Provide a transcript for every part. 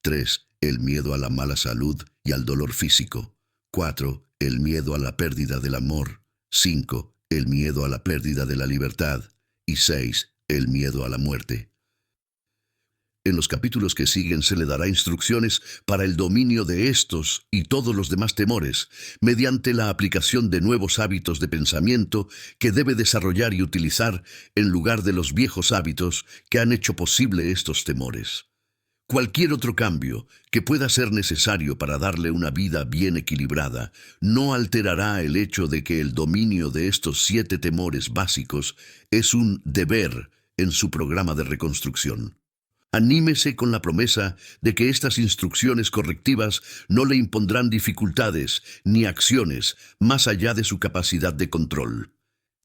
3. El miedo a la mala salud y al dolor físico. 4. El miedo a la pérdida del amor. 5. El miedo a la pérdida de la libertad. Y 6. El miedo a la muerte. En los capítulos que siguen se le dará instrucciones para el dominio de estos y todos los demás temores, mediante la aplicación de nuevos hábitos de pensamiento que debe desarrollar y utilizar en lugar de los viejos hábitos que han hecho posible estos temores. Cualquier otro cambio que pueda ser necesario para darle una vida bien equilibrada no alterará el hecho de que el dominio de estos 7 temores básicos es un deber en su programa de reconstrucción. Anímese con la promesa de que estas instrucciones correctivas no le impondrán dificultades ni acciones más allá de su capacidad de control.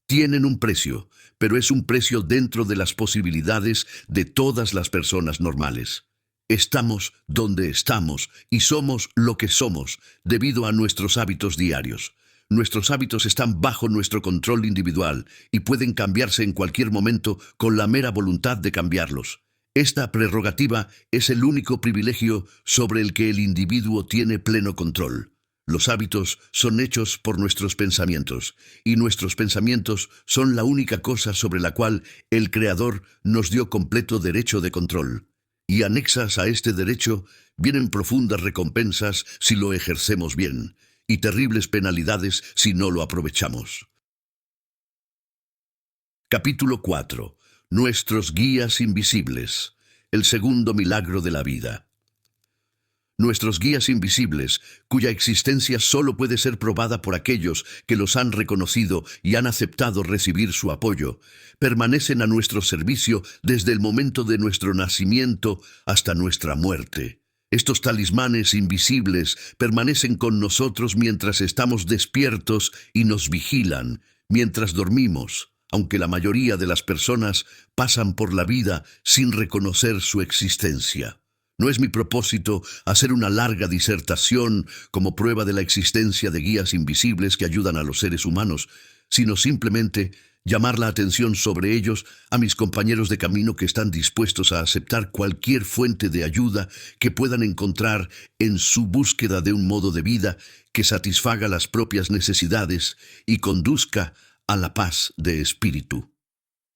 Tienen un precio, pero es un precio dentro de las posibilidades de todas las personas normales. Estamos donde estamos y somos lo que somos debido a nuestros hábitos diarios. Nuestros hábitos están bajo nuestro control individual y pueden cambiarse en cualquier momento con la mera voluntad de cambiarlos. Esta prerrogativa es el único privilegio sobre el que el individuo tiene pleno control. Los hábitos son hechos por nuestros pensamientos, y nuestros pensamientos son la única cosa sobre la cual el Creador nos dio completo derecho de control. Y anexas a este derecho vienen profundas recompensas si lo ejercemos bien, y terribles penalidades si no lo aprovechamos. Capítulo 4. Nuestros guías invisibles. El segundo milagro de la vida. Nuestros guías invisibles, cuya existencia solo puede ser probada por aquellos que los han reconocido y han aceptado recibir su apoyo, permanecen a nuestro servicio desde el momento de nuestro nacimiento hasta nuestra muerte. Estos talismanes invisibles permanecen con nosotros mientras estamos despiertos y nos vigilan, mientras dormimos, aunque la mayoría de las personas pasan por la vida sin reconocer su existencia. No es mi propósito hacer una larga disertación como prueba de la existencia de guías invisibles que ayudan a los seres humanos, sino simplemente llamar la atención sobre ellos a mis compañeros de camino que están dispuestos a aceptar cualquier fuente de ayuda que puedan encontrar en su búsqueda de un modo de vida que satisfaga las propias necesidades y conduzca a la paz de espíritu.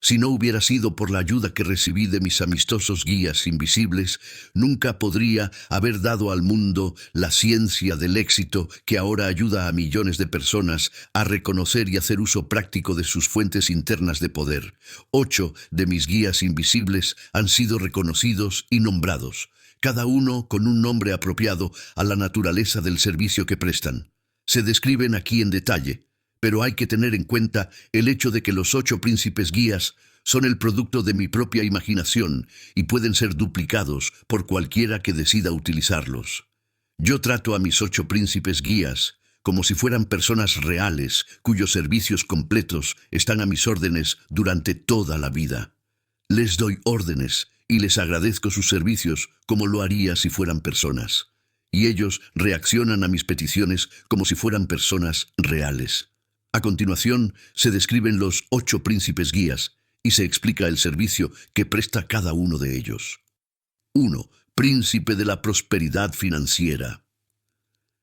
Si no hubiera sido por la ayuda que recibí de mis amistosos guías invisibles, nunca podría haber dado al mundo la ciencia del éxito que ahora ayuda a millones de personas a reconocer y hacer uso práctico de sus fuentes internas de poder. 8 de mis guías invisibles han sido reconocidos y nombrados, cada uno con un nombre apropiado a la naturaleza del servicio que prestan. Se describen aquí en detalle, pero hay que tener en cuenta el hecho de que los 8 príncipes guías son el producto de mi propia imaginación y pueden ser duplicados por cualquiera que decida utilizarlos. Yo trato a mis 8 príncipes guías como si fueran personas reales cuyos servicios completos están a mis órdenes durante toda la vida. Les doy órdenes y les agradezco sus servicios como lo haría si fueran personas. Y ellos reaccionan a mis peticiones como si fueran personas reales. A continuación, se describen los 8 príncipes guías y se explica el servicio que presta cada uno de ellos. 1. Príncipe de la prosperidad financiera.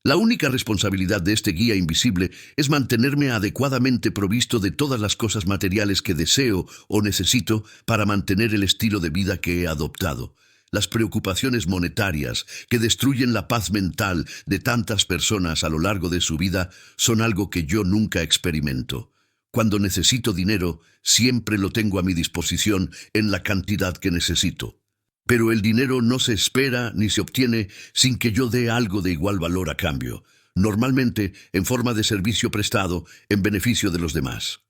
La única responsabilidad de este guía invisible es mantenerme adecuadamente provisto de todas las cosas materiales que deseo o necesito para mantener el estilo de vida que he adoptado. Las preocupaciones monetarias que destruyen la paz mental de tantas personas a lo largo de su vida son algo que yo nunca experimento. Cuando necesito dinero, siempre lo tengo a mi disposición en la cantidad que necesito. Pero el dinero no se espera ni se obtiene sin que yo dé algo de igual valor a cambio, normalmente en forma de servicio prestado en beneficio de los demás.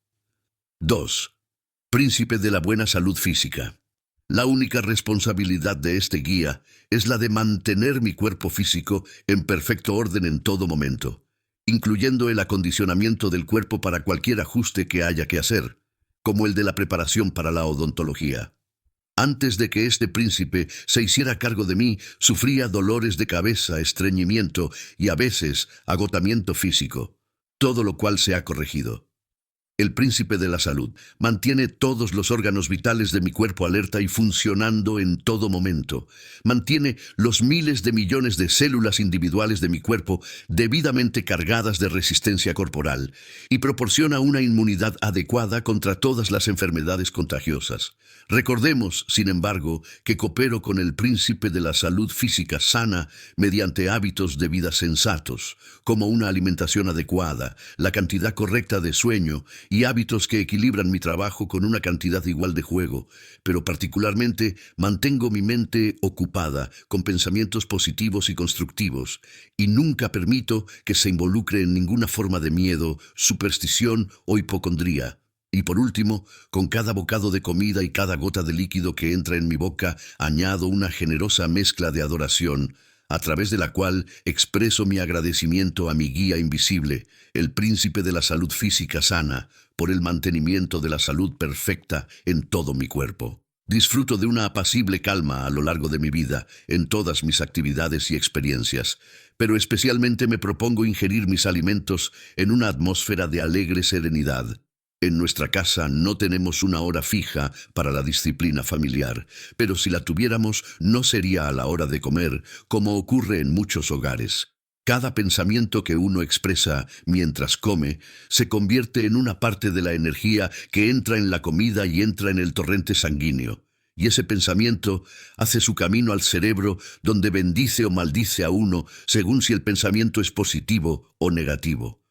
2. Príncipe de la buena salud física. La única responsabilidad de este guía es la de mantener mi cuerpo físico en perfecto orden en todo momento, incluyendo el acondicionamiento del cuerpo para cualquier ajuste que haya que hacer, como el de la preparación para la odontología. Antes de que este príncipe se hiciera cargo de mí, sufría dolores de cabeza, estreñimiento y a veces agotamiento físico, todo lo cual se ha corregido. El príncipe de la salud mantiene todos los órganos vitales de mi cuerpo alerta y funcionando en todo momento. Mantiene los miles de millones de células individuales de mi cuerpo debidamente cargadas de resistencia corporal y proporciona una inmunidad adecuada contra todas las enfermedades contagiosas. Recordemos, sin embargo, que coopero con el príncipe de la salud física sana mediante hábitos de vida sensatos, como una alimentación adecuada, la cantidad correcta de sueño y hábitos que equilibran mi trabajo con una cantidad igual de juego, pero particularmente mantengo mi mente ocupada con pensamientos positivos y constructivos y nunca permito que se involucre en ninguna forma de miedo, superstición o hipocondría. Y por último, con cada bocado de comida y cada gota de líquido que entra en mi boca, añado una generosa mezcla de adoración, a través de la cual expreso mi agradecimiento a mi guía invisible, el príncipe de la salud física sana, por el mantenimiento de la salud perfecta en todo mi cuerpo. Disfruto de una apacible calma a lo largo de mi vida, en todas mis actividades y experiencias, pero especialmente me propongo ingerir mis alimentos en una atmósfera de alegre serenidad. En nuestra casa no tenemos una hora fija para la disciplina familiar, pero si la tuviéramos no sería a la hora de comer, como ocurre en muchos hogares. Cada pensamiento que uno expresa mientras come se convierte en una parte de la energía que entra en la comida y entra en el torrente sanguíneo. Y ese pensamiento hace su camino al cerebro donde bendice o maldice a uno según si el pensamiento es positivo o negativo.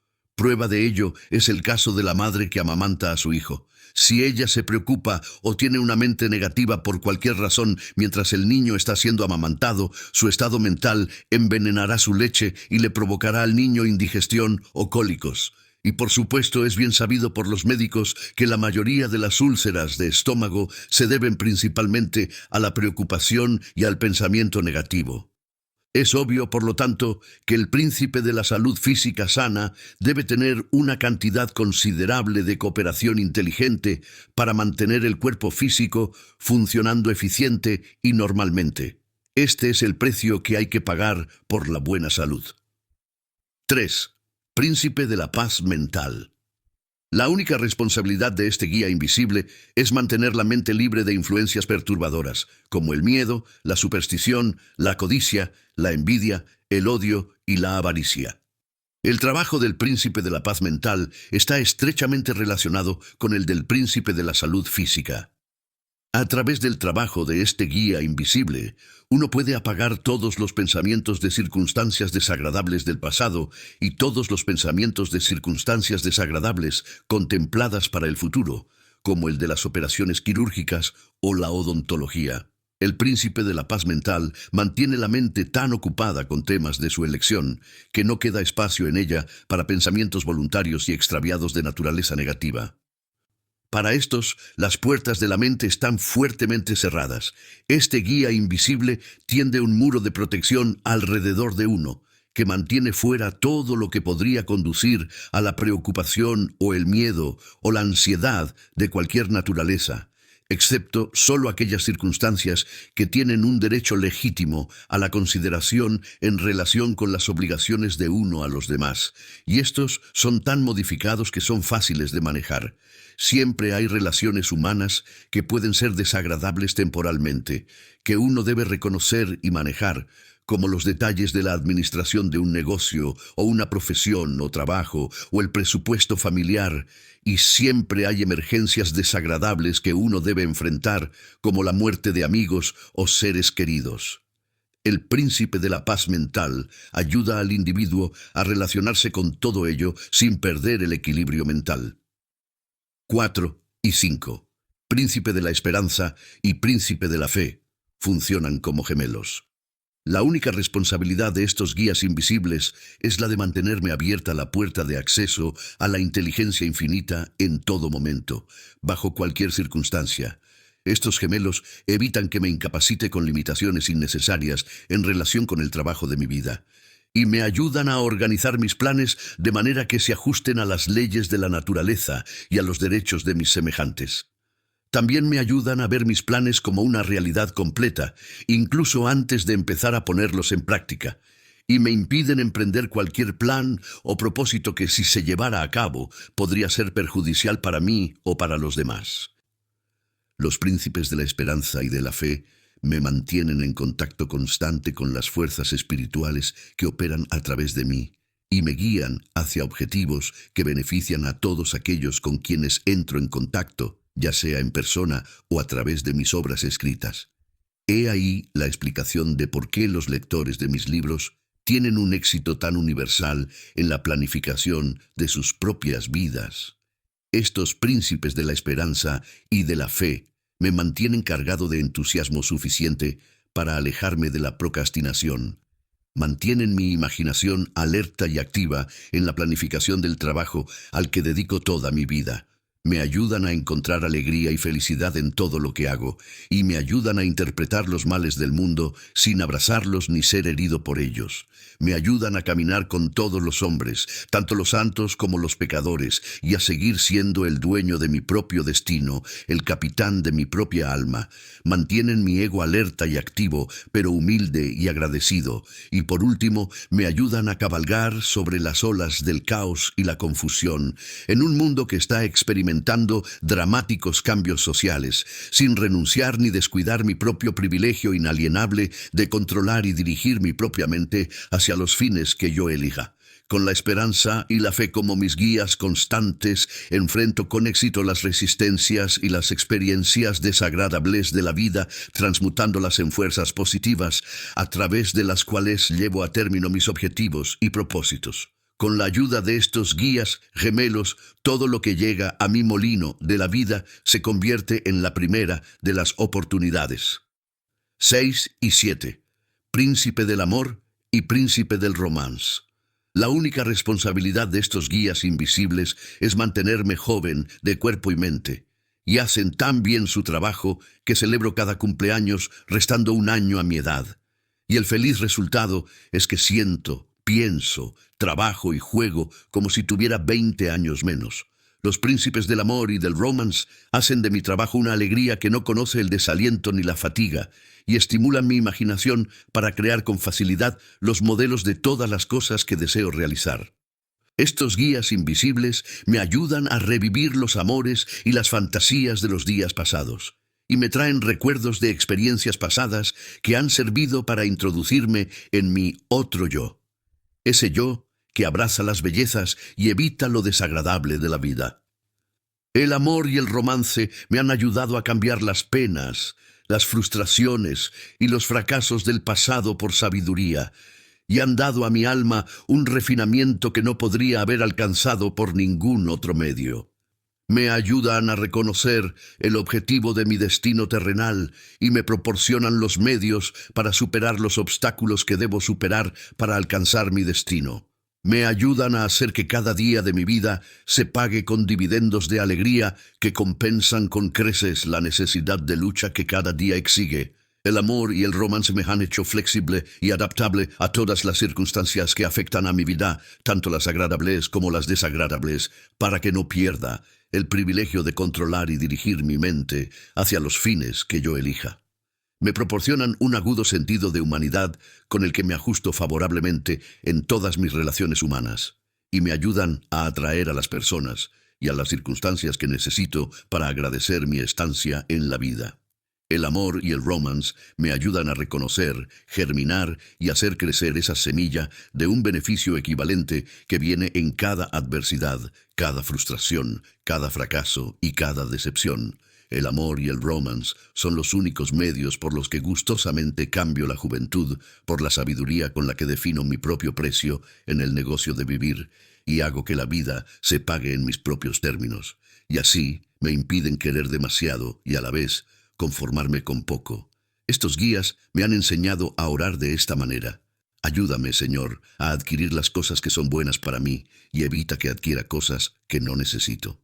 Prueba de ello es el caso de la madre que amamanta a su hijo. Si ella se preocupa o tiene una mente negativa por cualquier razón mientras el niño está siendo amamantado, su estado mental envenenará su leche y le provocará al niño indigestión o cólicos. Y por supuesto es bien sabido por los médicos que la mayoría de las úlceras de estómago se deben principalmente a la preocupación y al pensamiento negativo. Es obvio, por lo tanto, que el príncipe de la salud física sana debe tener una cantidad considerable de cooperación inteligente para mantener el cuerpo físico funcionando eficiente y normalmente. Este es el precio que hay que pagar por la buena salud. 3. Príncipe de la paz mental. La única responsabilidad de este guía invisible es mantener la mente libre de influencias perturbadoras, como el miedo, la superstición, la codicia, la envidia, el odio y la avaricia. El trabajo del príncipe de la paz mental está estrechamente relacionado con el del príncipe de la salud física. A través del trabajo de este guía invisible, uno puede apagar todos los pensamientos de circunstancias desagradables del pasado y todos los pensamientos de circunstancias desagradables contempladas para el futuro, como el de las operaciones quirúrgicas o la odontología. El príncipe de la paz mental mantiene la mente tan ocupada con temas de su elección que no queda espacio en ella para pensamientos voluntarios y extraviados de naturaleza negativa. Para estos, las puertas de la mente están fuertemente cerradas. Este guía invisible tiende un muro de protección alrededor de uno, que mantiene fuera todo lo que podría conducir a la preocupación o el miedo o la ansiedad de cualquier naturaleza, excepto solo aquellas circunstancias que tienen un derecho legítimo a la consideración en relación con las obligaciones de uno a los demás, y estos son tan modificados que son fáciles de manejar. Siempre hay relaciones humanas que pueden ser desagradables temporalmente, que uno debe reconocer y manejar, como los detalles de la administración de un negocio o una profesión o trabajo o el presupuesto familiar, y siempre hay emergencias desagradables que uno debe enfrentar, como la muerte de amigos o seres queridos. El príncipe de la paz mental ayuda al individuo a relacionarse con todo ello sin perder el equilibrio mental. 4 y 5. Príncipe de la esperanza y príncipe de la fe funcionan como gemelos. La única responsabilidad de estos guías invisibles es la de mantenerme abierta la puerta de acceso a la inteligencia infinita en todo momento, bajo cualquier circunstancia. Estos gemelos evitan que me incapacite con limitaciones innecesarias en relación con el trabajo de mi vida, y me ayudan a organizar mis planes de manera que se ajusten a las leyes de la naturaleza y a los derechos de mis semejantes. También me ayudan a ver mis planes como una realidad completa, incluso antes de empezar a ponerlos en práctica, y me impiden emprender cualquier plan o propósito que, si se llevara a cabo, podría ser perjudicial para mí o para los demás. Los príncipes de la esperanza y de la fe me mantienen en contacto constante con las fuerzas espirituales que operan a través de mí y me guían hacia objetivos que benefician a todos aquellos con quienes entro en contacto, ya sea en persona o a través de mis obras escritas. He ahí la explicación de por qué los lectores de mis libros tienen un éxito tan universal en la planificación de sus propias vidas. Estos príncipes de la esperanza y de la fe me mantienen cargado de entusiasmo suficiente para alejarme de la procrastinación. Mantienen mi imaginación alerta y activa en la planificación del trabajo al que dedico toda mi vida. Me ayudan a encontrar alegría y felicidad en todo lo que hago, y me ayudan a interpretar los males del mundo sin abrazarlos ni ser herido por ellos. Me ayudan a caminar con todos los hombres, tanto los santos como los pecadores, y a seguir siendo el dueño de mi propio destino, el capitán de mi propia alma. Mantienen mi ego alerta y activo, pero humilde y agradecido. Y por último, me ayudan a cabalgar sobre las olas del caos y la confusión, en un mundo que está experimentando dramáticos cambios sociales, sin renunciar ni descuidar mi propio privilegio inalienable de controlar y dirigir mi propia mente hacia los fines que yo elija. Con la esperanza y la fe como mis guías constantes, enfrento con éxito las resistencias y las experiencias desagradables de la vida, transmutándolas en fuerzas positivas, a través de las cuales llevo a término mis objetivos y propósitos. Con la ayuda de estos guías gemelos, todo lo que llega a mi molino de la vida se convierte en la primera de las oportunidades. 6 y 7. Príncipe del amor y príncipe del romance. La única responsabilidad de estos guías invisibles es mantenerme joven de cuerpo y mente, y hacen tan bien su trabajo que celebro cada cumpleaños restando un año a mi edad. Y el feliz resultado es que pienso, trabajo y juego como si tuviera 20 años menos. Los príncipes del amor y del romance hacen de mi trabajo una alegría que no conoce el desaliento ni la fatiga, y estimulan mi imaginación para crear con facilidad los modelos de todas las cosas que deseo realizar. Estos guías invisibles me ayudan a revivir los amores y las fantasías de los días pasados, y me traen recuerdos de experiencias pasadas que han servido para introducirme en mi otro yo. Ese yo que abraza las bellezas y evita lo desagradable de la vida. El amor y el romance me han ayudado a cambiar las penas, las frustraciones y los fracasos del pasado por sabiduría, y han dado a mi alma un refinamiento que no podría haber alcanzado por ningún otro medio. Me ayudan a reconocer el objetivo de mi destino terrenal y me proporcionan los medios para superar los obstáculos que debo superar para alcanzar mi destino. Me ayudan a hacer que cada día de mi vida se pague con dividendos de alegría que compensan con creces la necesidad de lucha que cada día exige. El amor y el romance me han hecho flexible y adaptable a todas las circunstancias que afectan a mi vida, tanto las agradables como las desagradables, para que no pierda el privilegio de controlar y dirigir mi mente hacia los fines que yo elija. Me proporcionan un agudo sentido de humanidad con el que me ajusto favorablemente en todas mis relaciones humanas, y me ayudan a atraer a las personas y a las circunstancias que necesito para agradecer mi estancia en la vida. El amor y el romance me ayudan a reconocer, germinar y hacer crecer esa semilla de un beneficio equivalente que viene en cada adversidad, cada frustración, cada fracaso y cada decepción. El amor y el romance son los únicos medios por los que gustosamente cambio la juventud por la sabiduría con la que defino mi propio precio en el negocio de vivir y hago que la vida se pague en mis propios términos. Y así me impiden querer demasiado y a la vez conformarme con poco. Estos guías me han enseñado a orar de esta manera. Ayúdame, Señor, a adquirir las cosas que son buenas para mí y evita que adquiera cosas que no necesito.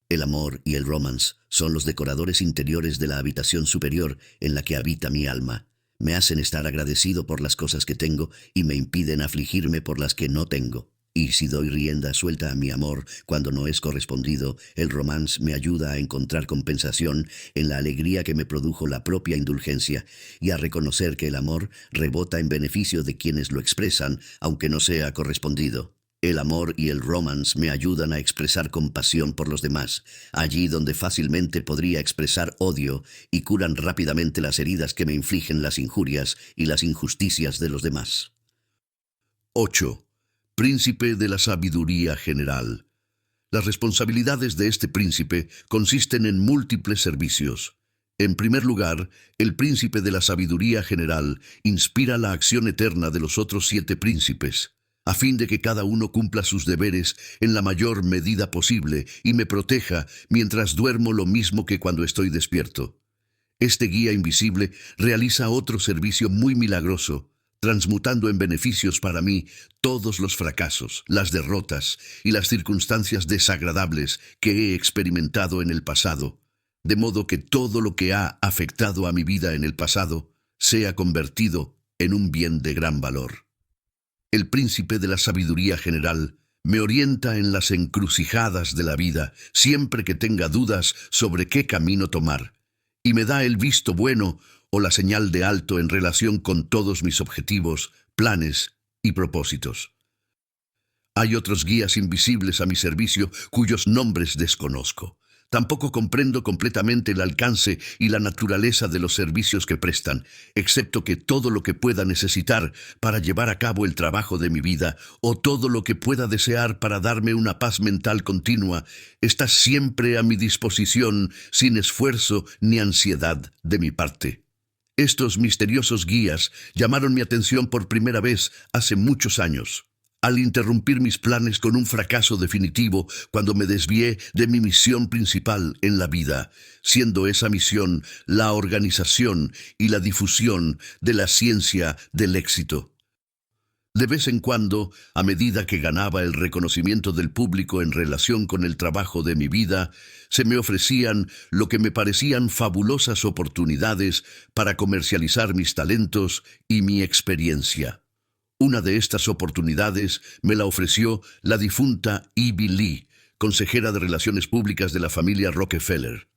El amor y el romance son los decoradores interiores de la habitación superior en la que habita mi alma. Me hacen estar agradecido por las cosas que tengo y me impiden afligirme por las que no tengo. Y si doy rienda suelta a mi amor cuando no es correspondido, el romance me ayuda a encontrar compensación en la alegría que me produjo la propia indulgencia y a reconocer que el amor rebota en beneficio de quienes lo expresan, aunque no sea correspondido. El amor y el romance me ayudan a expresar compasión por los demás, allí donde fácilmente podría expresar odio, y curan rápidamente las heridas que me infligen las injurias y las injusticias de los demás. 8. Príncipe de la sabiduría general. Las responsabilidades de este príncipe consisten en múltiples servicios. En primer lugar, el príncipe de la sabiduría general inspira la acción eterna de los otros 7 príncipes, a fin de que cada uno cumpla sus deberes en la mayor medida posible y me proteja mientras duermo lo mismo que cuando estoy despierto. Este guía invisible realiza otro servicio muy milagroso, transmutando en beneficios para mí todos los fracasos, las derrotas y las circunstancias desagradables que he experimentado en el pasado, de modo que todo lo que ha afectado a mi vida en el pasado sea convertido en un bien de gran valor. El príncipe de la sabiduría general me orienta en las encrucijadas de la vida siempre que tenga dudas sobre qué camino tomar, y me da el visto bueno o la señal de alto en relación con todos mis objetivos, planes y propósitos. Hay otros guías invisibles a mi servicio cuyos nombres desconozco. Tampoco comprendo completamente el alcance y la naturaleza de los servicios que prestan, excepto que todo lo que pueda necesitar para llevar a cabo el trabajo de mi vida, o todo lo que pueda desear para darme una paz mental continua, está siempre a mi disposición, sin esfuerzo ni ansiedad de mi parte. Estos misteriosos guías llamaron mi atención por primera vez hace muchos años, al interrumpir mis planes con un fracaso definitivo cuando me desvié de mi misión principal en la vida, siendo esa misión la organización y la difusión de la ciencia del éxito. De vez en cuando, a medida que ganaba el reconocimiento del público en relación con el trabajo de mi vida, se me ofrecían lo que me parecían fabulosas oportunidades para comercializar mis talentos y mi experiencia. Una de estas oportunidades me la ofreció la difunta Ivy Lee, consejera de Relaciones Públicas de la familia Rockefeller.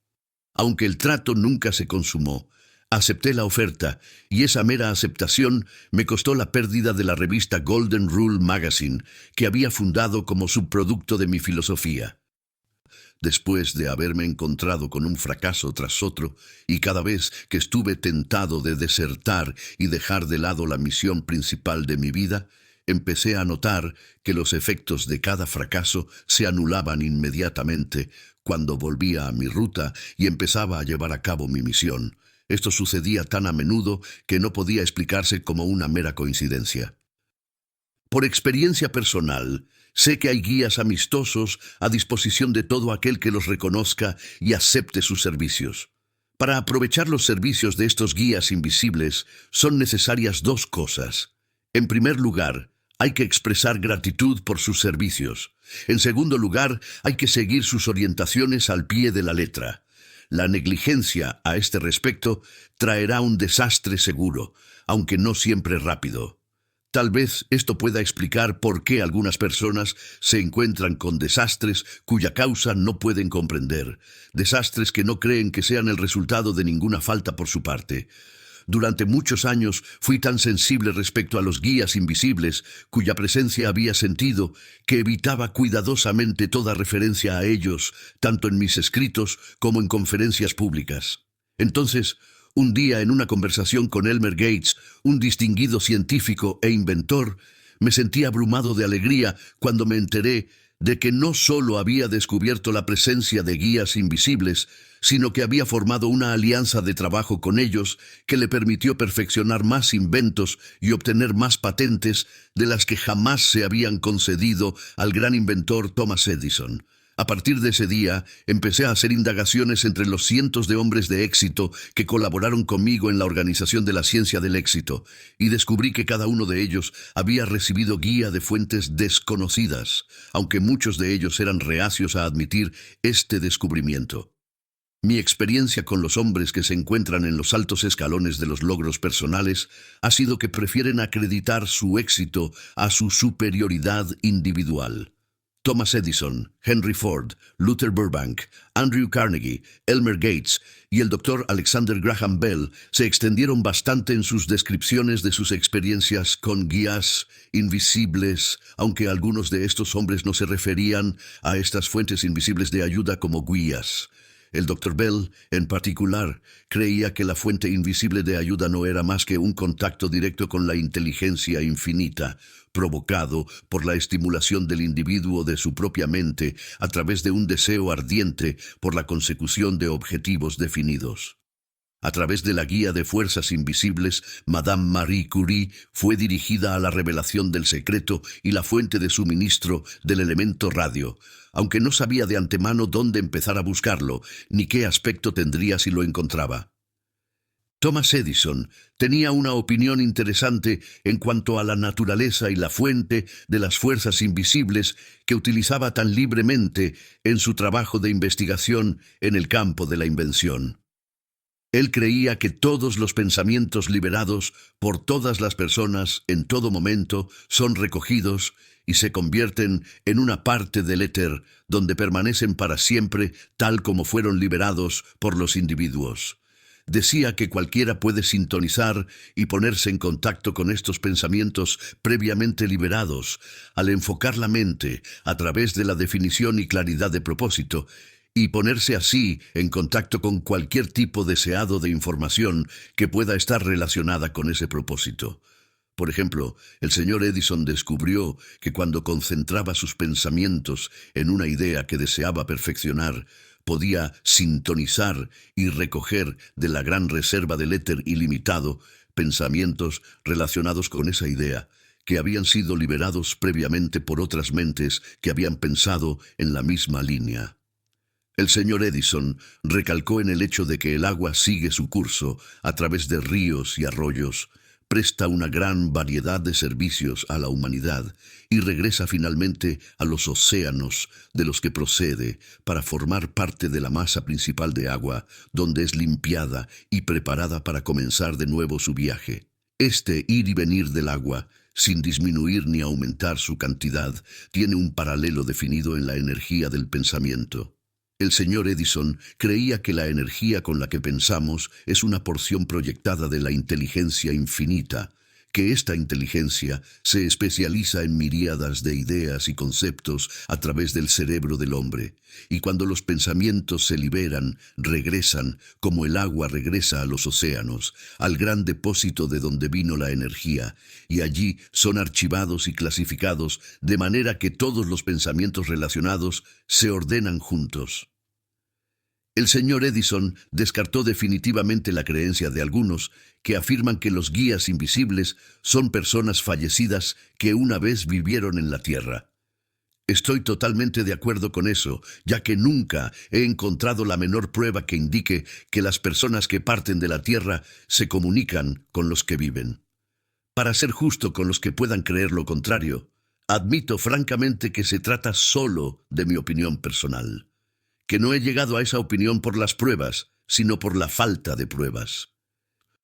Aunque el trato nunca se consumó, acepté la oferta, y esa mera aceptación me costó la pérdida de la revista Golden Rule Magazine, que había fundado como subproducto de mi filosofía. Después de haberme encontrado con un fracaso tras otro, y cada vez que estuve tentado de desertar y dejar de lado la misión principal de mi vida, empecé a notar que los efectos de cada fracaso se anulaban inmediatamente cuando volvía a mi ruta y empezaba a llevar a cabo mi misión. Esto sucedía tan a menudo que no podía explicarse como una mera coincidencia. Por experiencia personal, sé que hay guías amistosos a disposición de todo aquel que los reconozca y acepte sus servicios. Para aprovechar los servicios de estos guías invisibles, son necesarias 2 cosas. En primer lugar, hay que expresar gratitud por sus servicios. En segundo lugar, hay que seguir sus orientaciones al pie de la letra. La negligencia a este respecto traerá un desastre seguro, aunque no siempre rápido. Tal vez esto pueda explicar por qué algunas personas se encuentran con desastres cuya causa no pueden comprender, desastres que no creen que sean el resultado de ninguna falta por su parte. Durante muchos años fui tan sensible respecto a los guías invisibles, cuya presencia había sentido, que evitaba cuidadosamente toda referencia a ellos, tanto en mis escritos como en conferencias públicas. Entonces, un día en una conversación con Elmer Gates, un distinguido científico e inventor, me sentí abrumado de alegría cuando me enteré de que no solo había descubierto la presencia de guías invisibles, sino que había formado una alianza de trabajo con ellos que le permitió perfeccionar más inventos y obtener más patentes de las que jamás se habían concedido al gran inventor Thomas Edison. A partir de ese día, empecé a hacer indagaciones entre los cientos de hombres de éxito que colaboraron conmigo en la organización de la ciencia del éxito, y descubrí que cada uno de ellos había recibido guía de fuentes desconocidas, aunque muchos de ellos eran reacios a admitir este descubrimiento. Mi experiencia con los hombres que se encuentran en los altos escalones de los logros personales ha sido que prefieren acreditar su éxito a su superioridad individual. Thomas Edison, Henry Ford, Luther Burbank, Andrew Carnegie, Elmer Gates y el Dr. Alexander Graham Bell se extendieron bastante en sus descripciones de sus experiencias con guías invisibles, aunque algunos de estos hombres no se referían a estas fuentes invisibles de ayuda como guías. El Dr. Bell, en particular, creía que la fuente invisible de ayuda no era más que un contacto directo con la inteligencia infinita, provocado por la estimulación del individuo de su propia mente a través de un deseo ardiente por la consecución de objetivos definidos. A través de la guía de fuerzas invisibles, Madame Marie Curie fue dirigida a la revelación del secreto y la fuente de suministro del elemento radio, aunque no sabía de antemano dónde empezar a buscarlo, ni qué aspecto tendría si lo encontraba. Thomas Edison tenía una opinión interesante en cuanto a la naturaleza y la fuente de las fuerzas invisibles que utilizaba tan libremente en su trabajo de investigación en el campo de la invención. Él creía que todos los pensamientos liberados por todas las personas en todo momento son recogidos y se convierten en una parte del éter donde permanecen para siempre tal como fueron liberados por los individuos. Decía que cualquiera puede sintonizar y ponerse en contacto con estos pensamientos previamente liberados al enfocar la mente a través de la definición y claridad de propósito, y ponerse así en contacto con cualquier tipo deseado de información que pueda estar relacionada con ese propósito. Por ejemplo, el señor Edison descubrió que cuando concentraba sus pensamientos en una idea que deseaba perfeccionar, podía sintonizar y recoger de la gran reserva del éter ilimitado pensamientos relacionados con esa idea, que habían sido liberados previamente por otras mentes que habían pensado en la misma línea. El señor Edison recalcó en el hecho de que el agua sigue su curso a través de ríos y arroyos, presta una gran variedad de servicios a la humanidad y regresa finalmente a los océanos de los que procede para formar parte de la masa principal de agua, donde es limpiada y preparada para comenzar de nuevo su viaje. Este ir y venir del agua, sin disminuir ni aumentar su cantidad, tiene un paralelo definido en la energía del pensamiento. El señor Edison creía que la energía con la que pensamos es una porción proyectada de la inteligencia infinita, que esta inteligencia se especializa en miríadas de ideas y conceptos a través del cerebro del hombre, y cuando los pensamientos se liberan, regresan, como el agua regresa a los océanos, al gran depósito de donde vino la energía, y allí son archivados y clasificados de manera que todos los pensamientos relacionados se ordenan juntos. El señor Edison descartó definitivamente la creencia de algunos que afirman que los guías invisibles son personas fallecidas que una vez vivieron en la Tierra. Estoy totalmente de acuerdo con eso, ya que nunca he encontrado la menor prueba que indique que las personas que parten de la Tierra se comunican con los que viven. Para ser justo con los que puedan creer lo contrario, admito francamente que se trata solo de mi opinión personal, que no he llegado a esa opinión por las pruebas, sino por la falta de pruebas.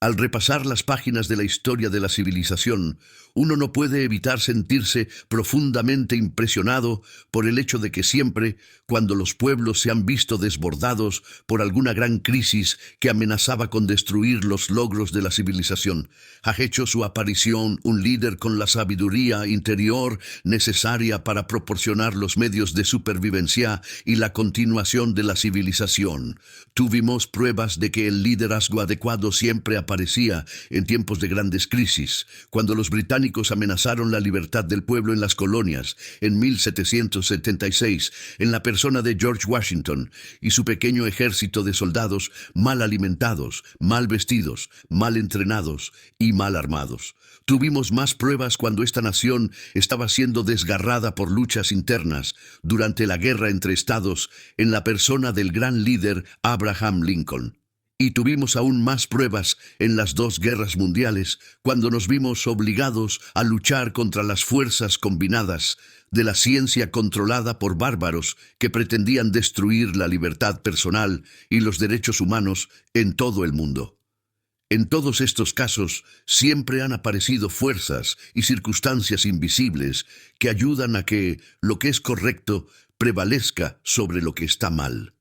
Al repasar las páginas de la historia de la civilización, uno no puede evitar sentirse profundamente impresionado por el hecho de que siempre, cuando los pueblos se han visto desbordados por alguna gran crisis que amenazaba con destruir los logros de la civilización, ha hecho su aparición un líder con la sabiduría interior necesaria para proporcionar los medios de supervivencia y la continuación de la civilización. Tuvimos pruebas de que el liderazgo adecuado siempre aparecía en tiempos de grandes crisis, cuando los británicos amenazaron la libertad del pueblo en las colonias en 1776, en la persona de George Washington y su pequeño ejército de soldados mal alimentados, mal vestidos, mal entrenados y mal armados. Tuvimos más pruebas cuando esta nación estaba siendo desgarrada por luchas internas durante la guerra entre estados en la persona del gran líder Abraham Lincoln. Y tuvimos aún más pruebas en las dos guerras mundiales, cuando nos vimos obligados a luchar contra las fuerzas combinadas de la ciencia controlada por bárbaros que pretendían destruir la libertad personal y los derechos humanos en todo el mundo. En todos estos casos siempre han aparecido fuerzas y circunstancias invisibles que ayudan a que lo que es correcto prevalezca sobre lo que está mal.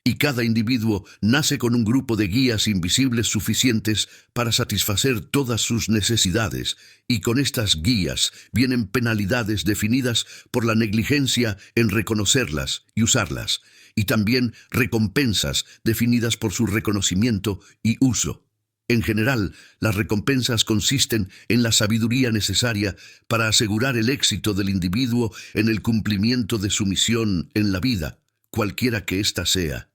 Y cada individuo nace con un grupo de guías invisibles suficientes para satisfacer todas sus necesidades, y con estas guías vienen penalidades definidas por la negligencia en reconocerlas y usarlas, y también recompensas definidas por su reconocimiento y uso. En general, las recompensas consisten en la sabiduría necesaria para asegurar el éxito del individuo en el cumplimiento de su misión en la vida, cualquiera que ésta sea,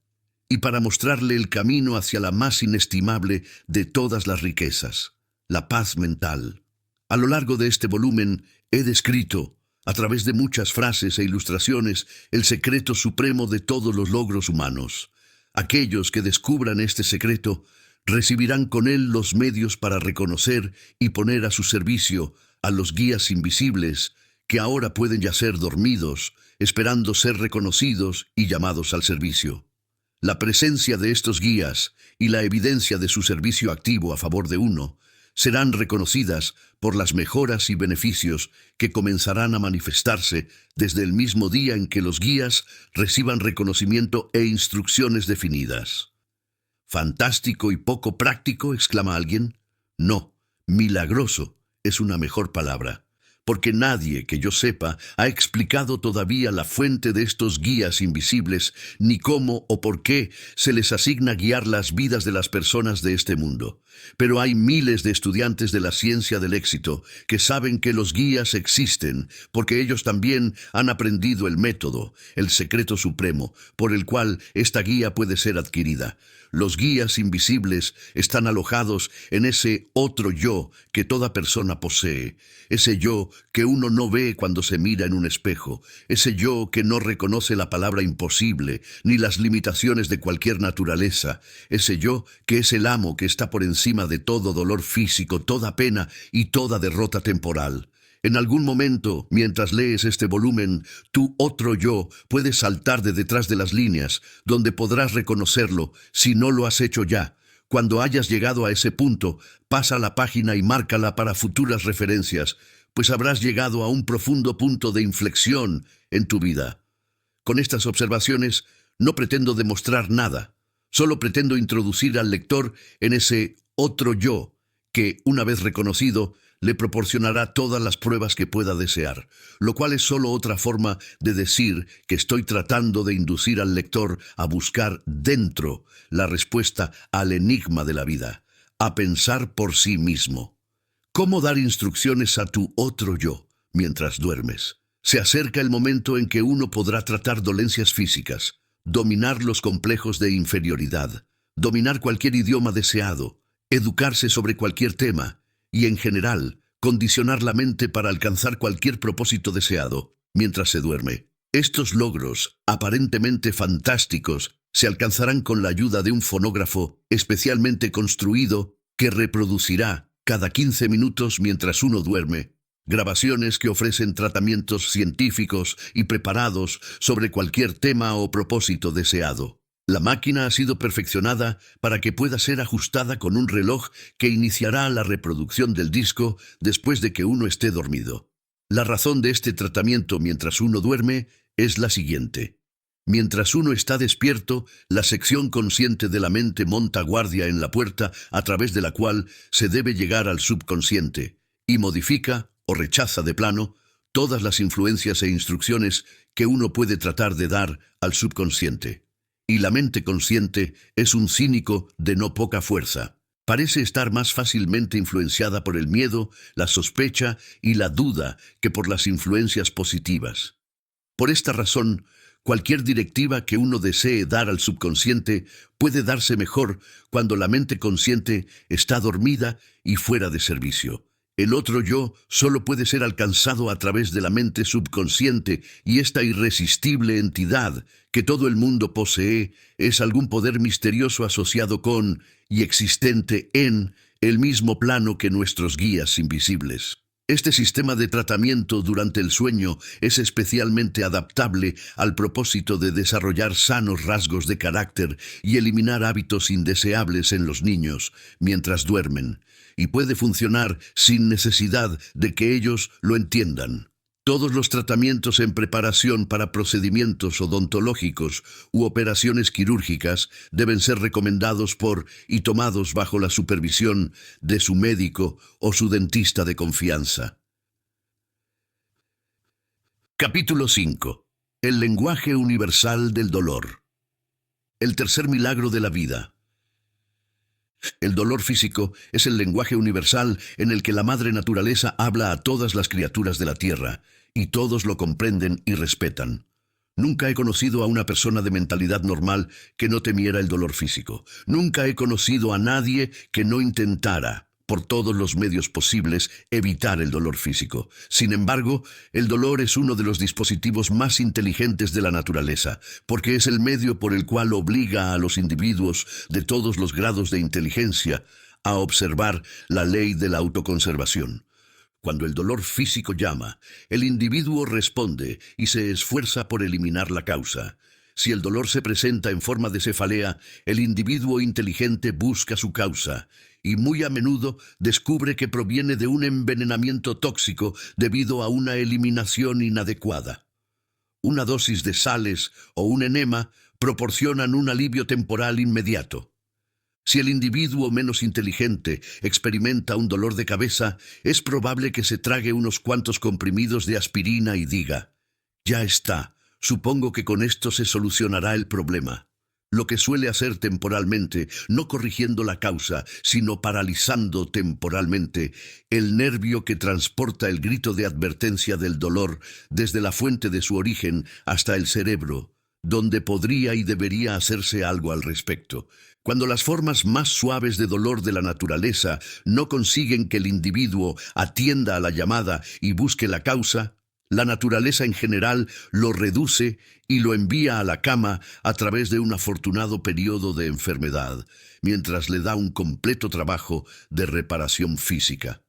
y para mostrarle el camino hacia la más inestimable de todas las riquezas, la paz mental. A lo largo de este volumen he descrito, a través de muchas frases e ilustraciones, el secreto supremo de todos los logros humanos. Aquellos que descubran este secreto recibirán con él los medios para reconocer y poner a su servicio a los guías invisibles que ahora pueden yacer dormidos, esperando ser reconocidos y llamados al servicio. La presencia de estos guías y la evidencia de su servicio activo a favor de uno serán reconocidas por las mejoras y beneficios que comenzarán a manifestarse desde el mismo día en que los guías reciban reconocimiento e instrucciones definidas. ¿Fantástico y poco práctico?, exclama alguien. No, milagroso es una mejor palabra, porque nadie que yo sepa ha explicado todavía la fuente de estos guías invisibles, ni cómo o por qué se les asigna guiar las vidas de las personas de este mundo. Pero hay miles de estudiantes de la ciencia del éxito que saben que los guías existen, porque ellos también han aprendido el método, el secreto supremo, por el cual esta guía puede ser adquirida. Los guías invisibles están alojados en ese otro yo que toda persona posee, ese yo que uno no ve cuando se mira en un espejo, ese yo que no reconoce la palabra imposible ni las limitaciones de cualquier naturaleza, ese yo que es el amo que está por encima de todo dolor físico, toda pena y toda derrota temporal. En algún momento, mientras lees este volumen, tu otro yo puede saltar de detrás de las líneas, donde podrás reconocerlo si no lo has hecho ya. Cuando hayas llegado a ese punto, pasa la página y márcala para futuras referencias, pues habrás llegado a un profundo punto de inflexión en tu vida. Con estas observaciones, no pretendo demostrar nada, solo pretendo introducir al lector en ese otro yo que, una vez reconocido, le proporcionará todas las pruebas que pueda desear, lo cual es solo otra forma de decir que estoy tratando de inducir al lector a buscar dentro la respuesta al enigma de la vida, a pensar por sí mismo. ¿Cómo dar instrucciones a tu otro yo mientras duermes? Se acerca el momento en que uno podrá tratar dolencias físicas, dominar los complejos de inferioridad, dominar cualquier idioma deseado, educarse sobre cualquier tema, y en general, condicionar la mente para alcanzar cualquier propósito deseado mientras se duerme. Estos logros, aparentemente fantásticos, se alcanzarán con la ayuda de un fonógrafo especialmente construido que reproducirá cada 15 minutos mientras uno duerme, grabaciones que ofrecen tratamientos científicos y preparados sobre cualquier tema o propósito deseado. La máquina ha sido perfeccionada para que pueda ser ajustada con un reloj que iniciará la reproducción del disco después de que uno esté dormido. La razón de este tratamiento mientras uno duerme es la siguiente. Mientras uno está despierto, la sección consciente de la mente monta guardia en la puerta a través de la cual se debe llegar al subconsciente y modifica o rechaza de plano todas las influencias e instrucciones que uno puede tratar de dar al subconsciente. Y la mente consciente es un cínico de no poca fuerza. Parece estar más fácilmente influenciada por el miedo, la sospecha y la duda que por las influencias positivas. Por esta razón, cualquier directiva que uno desee dar al subconsciente puede darse mejor cuando la mente consciente está dormida y fuera de servicio. El otro yo solo puede ser alcanzado a través de la mente subconsciente, y esta irresistible entidad que todo el mundo posee es algún poder misterioso asociado con y existente en el mismo plano que nuestros guías invisibles. Este sistema de tratamiento durante el sueño es especialmente adaptable al propósito de desarrollar sanos rasgos de carácter y eliminar hábitos indeseables en los niños mientras duermen, y puede funcionar sin necesidad de que ellos lo entiendan. Todos los tratamientos en preparación para procedimientos odontológicos u operaciones quirúrgicas deben ser recomendados por y tomados bajo la supervisión de su médico o su dentista de confianza. Capítulo 5. El lenguaje universal del dolor. El tercer milagro de la vida. El dolor físico es el lenguaje universal en el que la madre naturaleza habla a todas las criaturas de la tierra, y todos lo comprenden y respetan. Nunca he conocido a una persona de mentalidad normal que no temiera el dolor físico. Nunca he conocido a nadie que no intentara, por todos los medios posibles, evitar el dolor físico. Sin embargo, el dolor es uno de los dispositivos más inteligentes de la naturaleza, porque es el medio por el cual obliga a los individuos de todos los grados de inteligencia a observar la ley de la autoconservación. Cuando el dolor físico llama, el individuo responde y se esfuerza por eliminar la causa. Si el dolor se presenta en forma de cefalea, el individuo inteligente busca su causa, y muy a menudo descubre que proviene de un envenenamiento tóxico debido a una eliminación inadecuada. Una dosis de sales o un enema proporcionan un alivio temporal inmediato. Si el individuo menos inteligente experimenta un dolor de cabeza, es probable que se trague unos cuantos comprimidos de aspirina y diga: «Ya está, supongo que con esto se solucionará el problema». Lo que suele hacer temporalmente, no corrigiendo la causa, sino paralizando temporalmente el nervio que transporta el grito de advertencia del dolor desde la fuente de su origen hasta el cerebro, donde podría y debería hacerse algo al respecto. Cuando las formas más suaves de dolor de la naturaleza no consiguen que el individuo atienda a la llamada y busque la causa, la naturaleza en general lo reduce y lo envía a la cama a través de un afortunado periodo de enfermedad, mientras le da un completo trabajo de reparación física.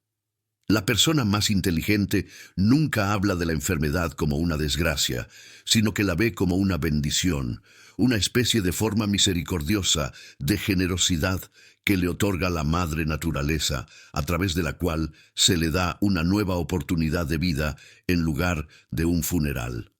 La persona más inteligente nunca habla de la enfermedad como una desgracia, sino que la ve como una bendición, una especie de forma misericordiosa de generosidad que le otorga la madre naturaleza, a través de la cual se le da una nueva oportunidad de vida en lugar de un funeral.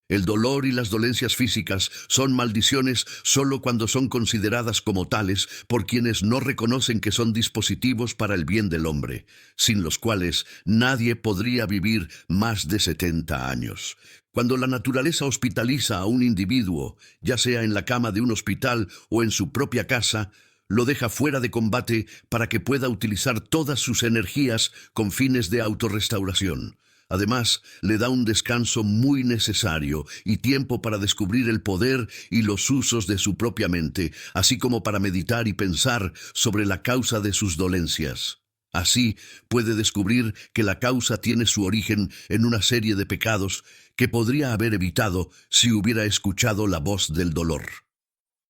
El dolor y las dolencias físicas son maldiciones solo cuando son consideradas como tales por quienes no reconocen que son dispositivos para el bien del hombre, sin los cuales nadie podría vivir más de 70 años. Cuando la naturaleza hospitaliza a un individuo, ya sea en la cama de un hospital o en su propia casa, lo deja fuera de combate para que pueda utilizar todas sus energías con fines de autorrestauración. Además, le da un descanso muy necesario y tiempo para descubrir el poder y los usos de su propia mente, así como para meditar y pensar sobre la causa de sus dolencias. Así, puede descubrir que la causa tiene su origen en una serie de pecados que podría haber evitado si hubiera escuchado la voz del dolor.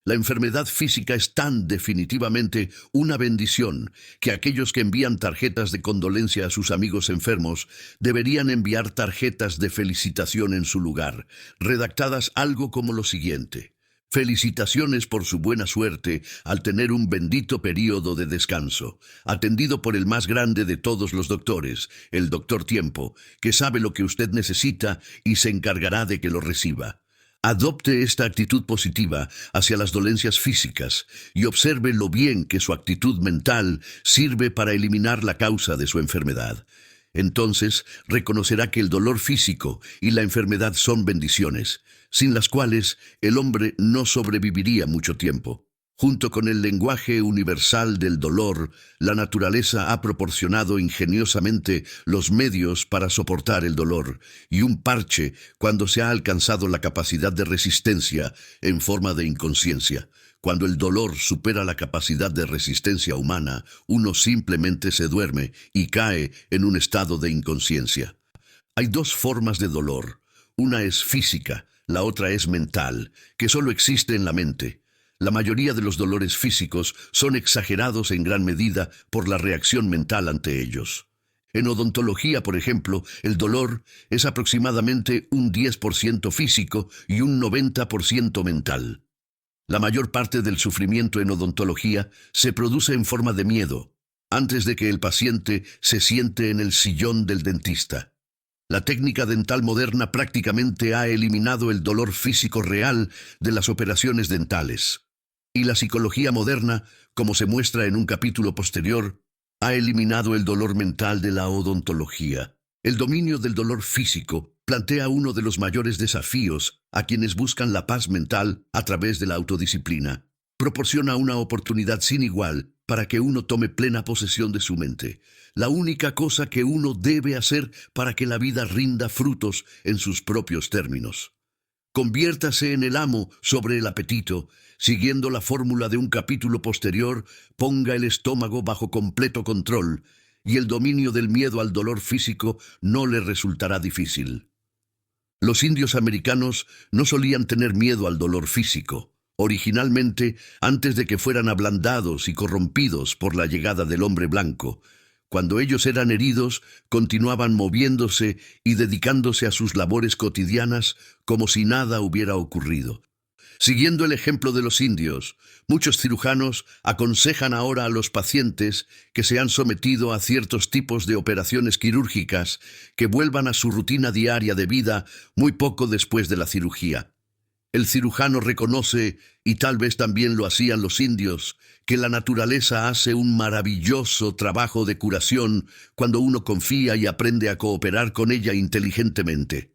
La enfermedad física es tan definitivamente una bendición que aquellos que envían tarjetas de condolencia a sus amigos enfermos deberían enviar tarjetas de felicitación en su lugar, redactadas algo como lo siguiente: felicitaciones por su buena suerte al tener un bendito período de descanso, atendido por el más grande de todos los doctores, el Doctor Tiempo, que sabe lo que usted necesita y se encargará de que lo reciba. Adopte esta actitud positiva hacia las dolencias físicas y observe lo bien que su actitud mental sirve para eliminar la causa de su enfermedad. Entonces reconocerá que el dolor físico y la enfermedad son bendiciones, sin las cuales el hombre no sobreviviría mucho tiempo. Junto con el lenguaje universal del dolor, la naturaleza ha proporcionado ingeniosamente los medios para soportar el dolor y un parche cuando se ha alcanzado la capacidad de resistencia en forma de inconsciencia. Cuando el dolor supera la capacidad de resistencia humana, uno simplemente se duerme y cae en un estado de inconsciencia. Hay dos formas de dolor. Una es física, la otra es mental, que solo existe en la mente. La mayoría de los dolores físicos son exagerados en gran medida por la reacción mental ante ellos. En odontología, por ejemplo, el dolor es aproximadamente un 10% físico y un 90% mental. La mayor parte del sufrimiento en odontología se produce en forma de miedo, antes de que el paciente se siente en el sillón del dentista. La técnica dental moderna prácticamente ha eliminado el dolor físico real de las operaciones dentales. Y la psicología moderna, como se muestra en un capítulo posterior, ha eliminado el dolor mental de la odontología. El dominio del dolor físico plantea uno de los mayores desafíos a quienes buscan la paz mental a través de la autodisciplina. Proporciona una oportunidad sin igual para que uno tome plena posesión de su mente. La única cosa que uno debe hacer para que la vida rinda frutos en sus propios términos. Conviértase en el amo sobre el apetito. Siguiendo la fórmula de un capítulo posterior, ponga el estómago bajo completo control y el dominio del miedo al dolor físico no le resultará difícil. Los indios americanos no solían tener miedo al dolor físico. Originalmente, antes de que fueran ablandados y corrompidos por la llegada del hombre blanco, cuando ellos eran heridos, continuaban moviéndose y dedicándose a sus labores cotidianas como si nada hubiera ocurrido. Siguiendo el ejemplo de los indios, muchos cirujanos aconsejan ahora a los pacientes que se han sometido a ciertos tipos de operaciones quirúrgicas que vuelvan a su rutina diaria de vida muy poco después de la cirugía. El cirujano reconoce, y tal vez también lo hacían los indios, que la naturaleza hace un maravilloso trabajo de curación cuando uno confía y aprende a cooperar con ella inteligentemente.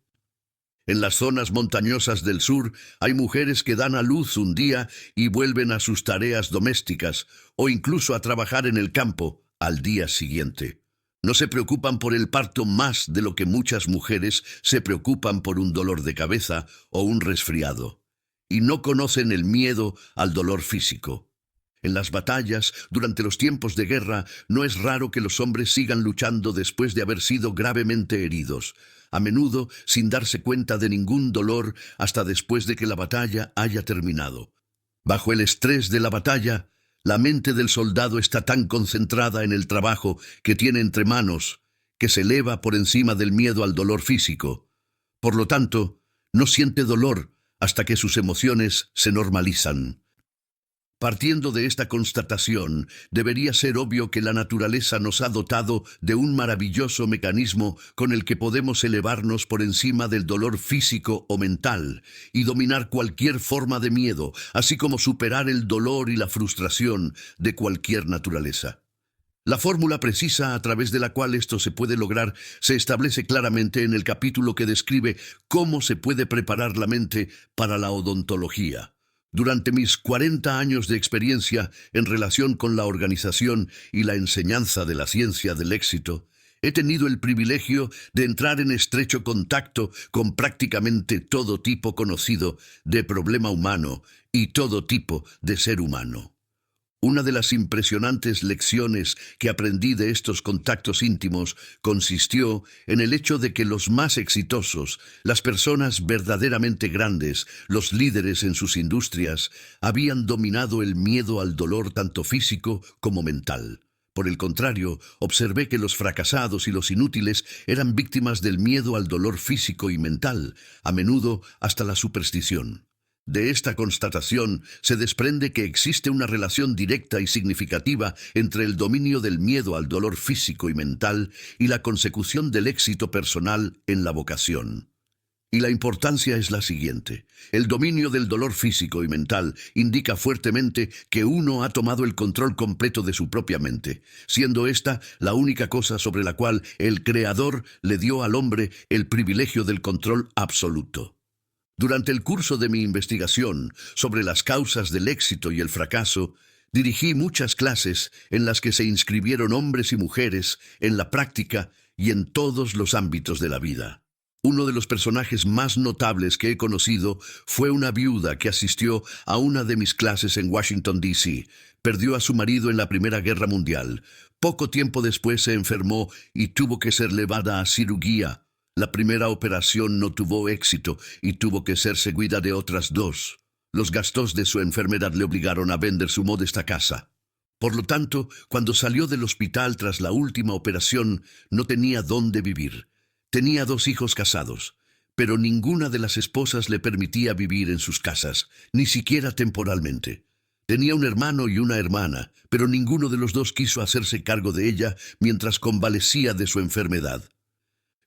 En las zonas montañosas del sur hay mujeres que dan a luz un día y vuelven a sus tareas domésticas o incluso a trabajar en el campo al día siguiente. No se preocupan por el parto más de lo que muchas mujeres se preocupan por un dolor de cabeza o un resfriado. Y no conocen el miedo al dolor físico. En las batallas, durante los tiempos de guerra, no es raro que los hombres sigan luchando después de haber sido gravemente heridos, a menudo sin darse cuenta de ningún dolor hasta después de que la batalla haya terminado. Bajo el estrés de la batalla, la mente del soldado está tan concentrada en el trabajo que tiene entre manos, que se eleva por encima del miedo al dolor físico. Por lo tanto, no siente dolor hasta que sus emociones se normalizan. Partiendo de esta constatación, debería ser obvio que la naturaleza nos ha dotado de un maravilloso mecanismo con el que podemos elevarnos por encima del dolor físico o mental y dominar cualquier forma de miedo, así como superar el dolor y la frustración de cualquier naturaleza. La fórmula precisa a través de la cual esto se puede lograr se establece claramente en el capítulo que describe cómo se puede preparar la mente para la odontología. Durante mis 40 años de experiencia en relación con la organización y la enseñanza de la ciencia del éxito, he tenido el privilegio de entrar en estrecho contacto con prácticamente todo tipo conocido de problema humano y todo tipo de ser humano. Una de las impresionantes lecciones que aprendí de estos contactos íntimos consistió en el hecho de que los más exitosos, las personas verdaderamente grandes, los líderes en sus industrias, habían dominado el miedo al dolor tanto físico como mental. Por el contrario, observé que los fracasados y los inútiles eran víctimas del miedo al dolor físico y mental, a menudo hasta la superstición. De esta constatación se desprende que existe una relación directa y significativa entre el dominio del miedo al dolor físico y mental y la consecución del éxito personal en la vocación. Y la importancia es la siguiente. El dominio del dolor físico y mental indica fuertemente que uno ha tomado el control completo de su propia mente, siendo esta la única cosa sobre la cual el Creador le dio al hombre el privilegio del control absoluto. Durante el curso de mi investigación sobre las causas del éxito y el fracaso, dirigí muchas clases en las que se inscribieron hombres y mujeres en la práctica y en todos los ámbitos de la vida. Uno de los personajes más notables que he conocido fue una viuda que asistió a una de mis clases en Washington, D.C. Perdió a su marido en la Primera Guerra Mundial. Poco tiempo después se enfermó y tuvo que ser llevada a cirugía. La primera operación no tuvo éxito y tuvo que ser seguida de otras dos. Los gastos de su enfermedad le obligaron a vender su modesta casa. Por lo tanto, cuando salió del hospital tras la última operación, no tenía dónde vivir. Tenía 2 hijos casados, pero ninguna de las esposas le permitía vivir en sus casas, ni siquiera temporalmente. Tenía un hermano y una hermana, pero ninguno de los dos quiso hacerse cargo de ella mientras convalecía de su enfermedad.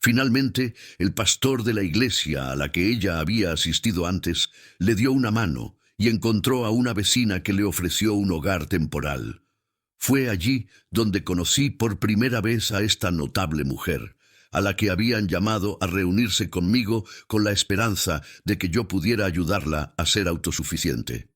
Finalmente, el pastor de la iglesia a la que ella había asistido antes le dio una mano y encontró a una vecina que le ofreció un hogar temporal. Fue allí donde conocí por primera vez a esta notable mujer, a la que habían llamado a reunirse conmigo con la esperanza de que yo pudiera ayudarla a ser autosuficiente.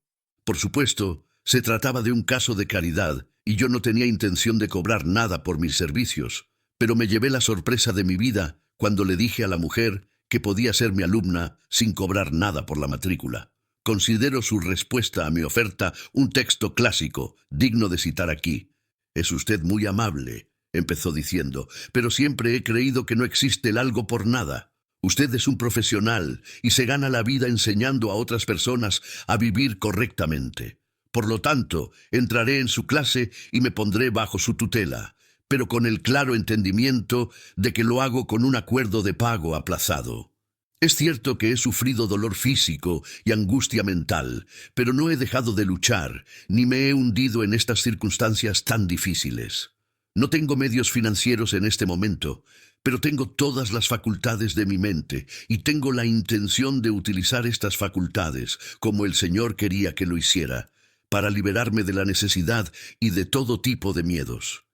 Por supuesto, se trataba de un caso de caridad y yo no tenía intención de cobrar nada por mis servicios, pero me llevé la sorpresa de mi vida cuando le dije a la mujer que podía ser mi alumna sin cobrar nada por la matrícula. Considero su respuesta a mi oferta un texto clásico, digno de citar aquí. «Es usted muy amable», empezó diciendo, «pero siempre he creído que no existe el algo por nada. Usted es un profesional y se gana la vida enseñando a otras personas a vivir correctamente. Por lo tanto, entraré en su clase y me pondré bajo su tutela, pero con el claro entendimiento de que lo hago con un acuerdo de pago aplazado. Es cierto que he sufrido dolor físico y angustia mental, pero no he dejado de luchar, ni me he hundido en estas circunstancias tan difíciles. No tengo medios financieros en este momento, pero tengo todas las facultades de mi mente y tengo la intención de utilizar estas facultades, como el Señor quería que lo hiciera, para liberarme de la necesidad y de todo tipo de miedos.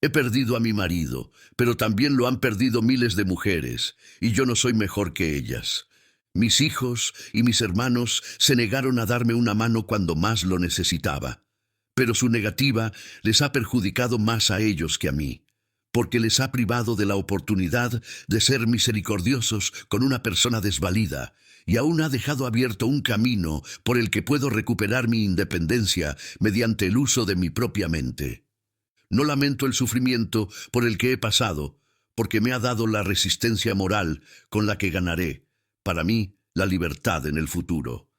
He perdido a mi marido, pero también lo han perdido miles de mujeres, y yo no soy mejor que ellas. Mis hijos y mis hermanos se negaron a darme una mano cuando más lo necesitaba, pero su negativa les ha perjudicado más a ellos que a mí, porque les ha privado de la oportunidad de ser misericordiosos con una persona desvalida, y aún ha dejado abierto un camino por el que puedo recuperar mi independencia mediante el uso de mi propia mente. No lamento el sufrimiento por el que he pasado, porque me ha dado la resistencia moral con la que ganaré, para mí, la libertad en el futuro.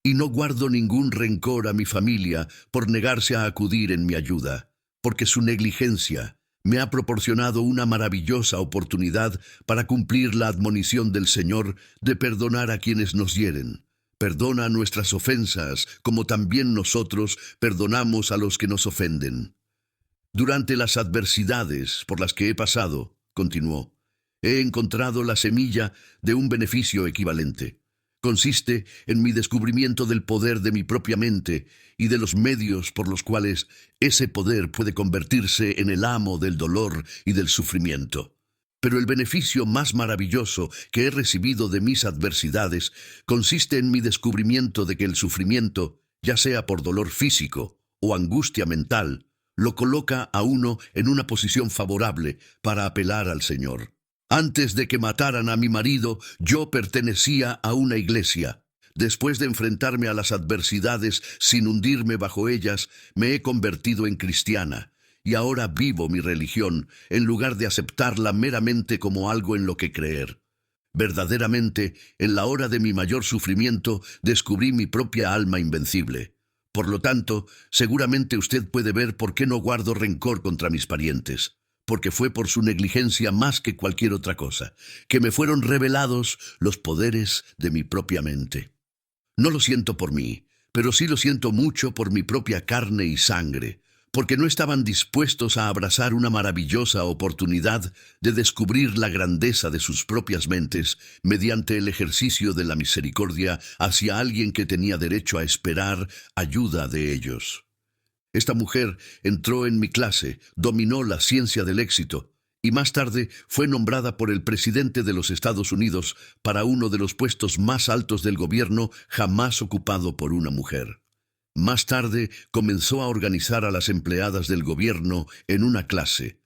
Y no guardo ningún rencor a mi familia por negarse a acudir en mi ayuda, porque su negligencia me ha proporcionado una maravillosa oportunidad para cumplir la admonición del Señor de perdonar a quienes nos hieren. Perdona nuestras ofensas, como también nosotros perdonamos a los que nos ofenden. Durante las adversidades por las que he pasado, continuó, he encontrado la semilla de un beneficio equivalente. Consiste en mi descubrimiento del poder de mi propia mente y de los medios por los cuales ese poder puede convertirse en el amo del dolor y del sufrimiento. Pero el beneficio más maravilloso que he recibido de mis adversidades consiste en mi descubrimiento de que el sufrimiento, ya sea por dolor físico o angustia mental, lo coloca a uno en una posición favorable para apelar al Señor. Antes de que mataran a mi marido, yo pertenecía a una iglesia. Después de enfrentarme a las adversidades sin hundirme bajo ellas, me he convertido en cristiana, y ahora vivo mi religión en lugar de aceptarla meramente como algo en lo que creer. Verdaderamente, en la hora de mi mayor sufrimiento, descubrí mi propia alma invencible. Por lo tanto, seguramente usted puede ver por qué no guardo rencor contra mis parientes, porque fue por su negligencia más que cualquier otra cosa, que me fueron revelados los poderes de mi propia mente. No lo siento por mí, pero sí lo siento mucho por mi propia carne y sangre, porque no estaban dispuestos a abrazar una maravillosa oportunidad de descubrir la grandeza de sus propias mentes mediante el ejercicio de la misericordia hacia alguien que tenía derecho a esperar ayuda de ellos. Esta mujer entró en mi clase, dominó la ciencia del éxito y más tarde fue nombrada por el presidente de los Estados Unidos para uno de los puestos más altos del gobierno jamás ocupado por una mujer. Más tarde comenzó a organizar a las empleadas del gobierno en una clase,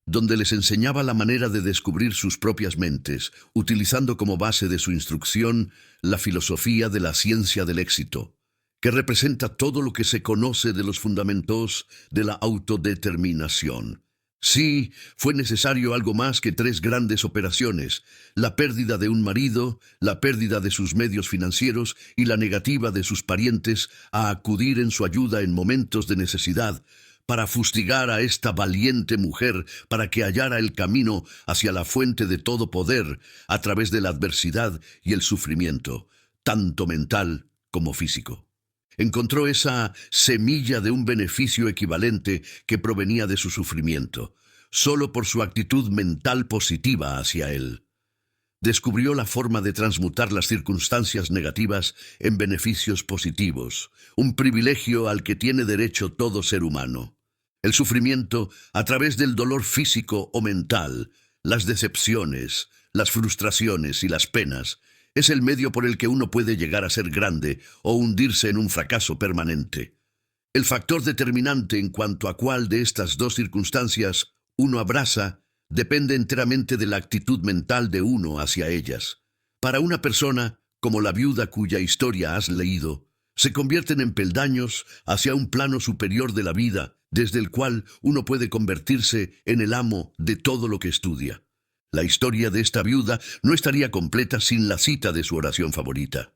donde les enseñaba la manera de descubrir sus propias mentes, utilizando como base de su instrucción la filosofía de la ciencia del éxito, que representa todo lo que se conoce de los fundamentos de la autodeterminación. Sí, fue necesario algo más que 3 grandes operaciones: la pérdida de un marido, la pérdida de sus medios financieros y la negativa de sus parientes a acudir en su ayuda en momentos de necesidad, para fustigar a esta valiente mujer para que hallara el camino hacia la fuente de todo poder a través de la adversidad y el sufrimiento, tanto mental como físico. Encontró esa semilla de un beneficio equivalente que provenía de su sufrimiento, solo por su actitud mental positiva hacia él. Descubrió la forma de transmutar las circunstancias negativas en beneficios positivos, un privilegio al que tiene derecho todo ser humano. El sufrimiento, a través del dolor físico o mental, las decepciones, las frustraciones y las penas, es el medio por el que uno puede llegar a ser grande o hundirse en un fracaso permanente. El factor determinante en cuanto a cuál de estas 2 circunstancias uno abraza depende enteramente de la actitud mental de uno hacia ellas. Para una persona, como la viuda cuya historia has leído, se convierten en peldaños hacia un plano superior de la vida, desde el cual uno puede convertirse en el amo de todo lo que estudia. La historia de esta viuda no estaría completa sin la cita de su oración favorita.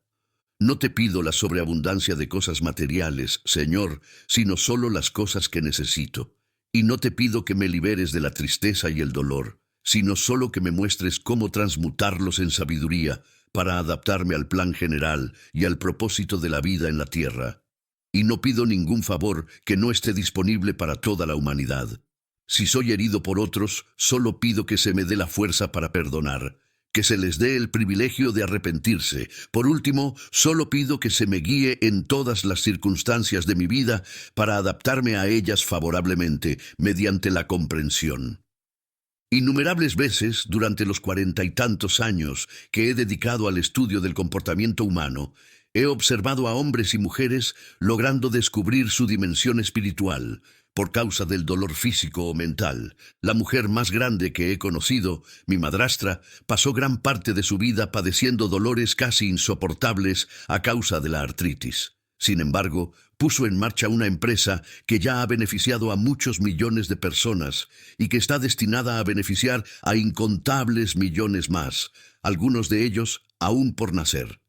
No te pido la sobreabundancia de cosas materiales, Señor, sino solo las cosas que necesito. Y no te pido que me liberes de la tristeza y el dolor, sino solo que me muestres cómo transmutarlos en sabiduría para adaptarme al plan general y al propósito de la vida en la tierra. Y no pido ningún favor que no esté disponible para toda la humanidad. Si soy herido por otros, solo pido que se me dé la fuerza para perdonar, que se les dé el privilegio de arrepentirse. Por último, solo pido que se me guíe en todas las circunstancias de mi vida para adaptarme a ellas favorablemente, mediante la comprensión. Innumerables veces, durante los 40 y tantos años que he dedicado al estudio del comportamiento humano, he observado a hombres y mujeres logrando descubrir su dimensión espiritual, por causa del dolor físico o mental. La mujer más grande que he conocido, mi madrastra, pasó gran parte de su vida padeciendo dolores casi insoportables a causa de la artritis. Sin embargo, puso en marcha una empresa que ya ha beneficiado a muchos millones de personas y que está destinada a beneficiar a incontables millones más, algunos de ellos aún por nacer.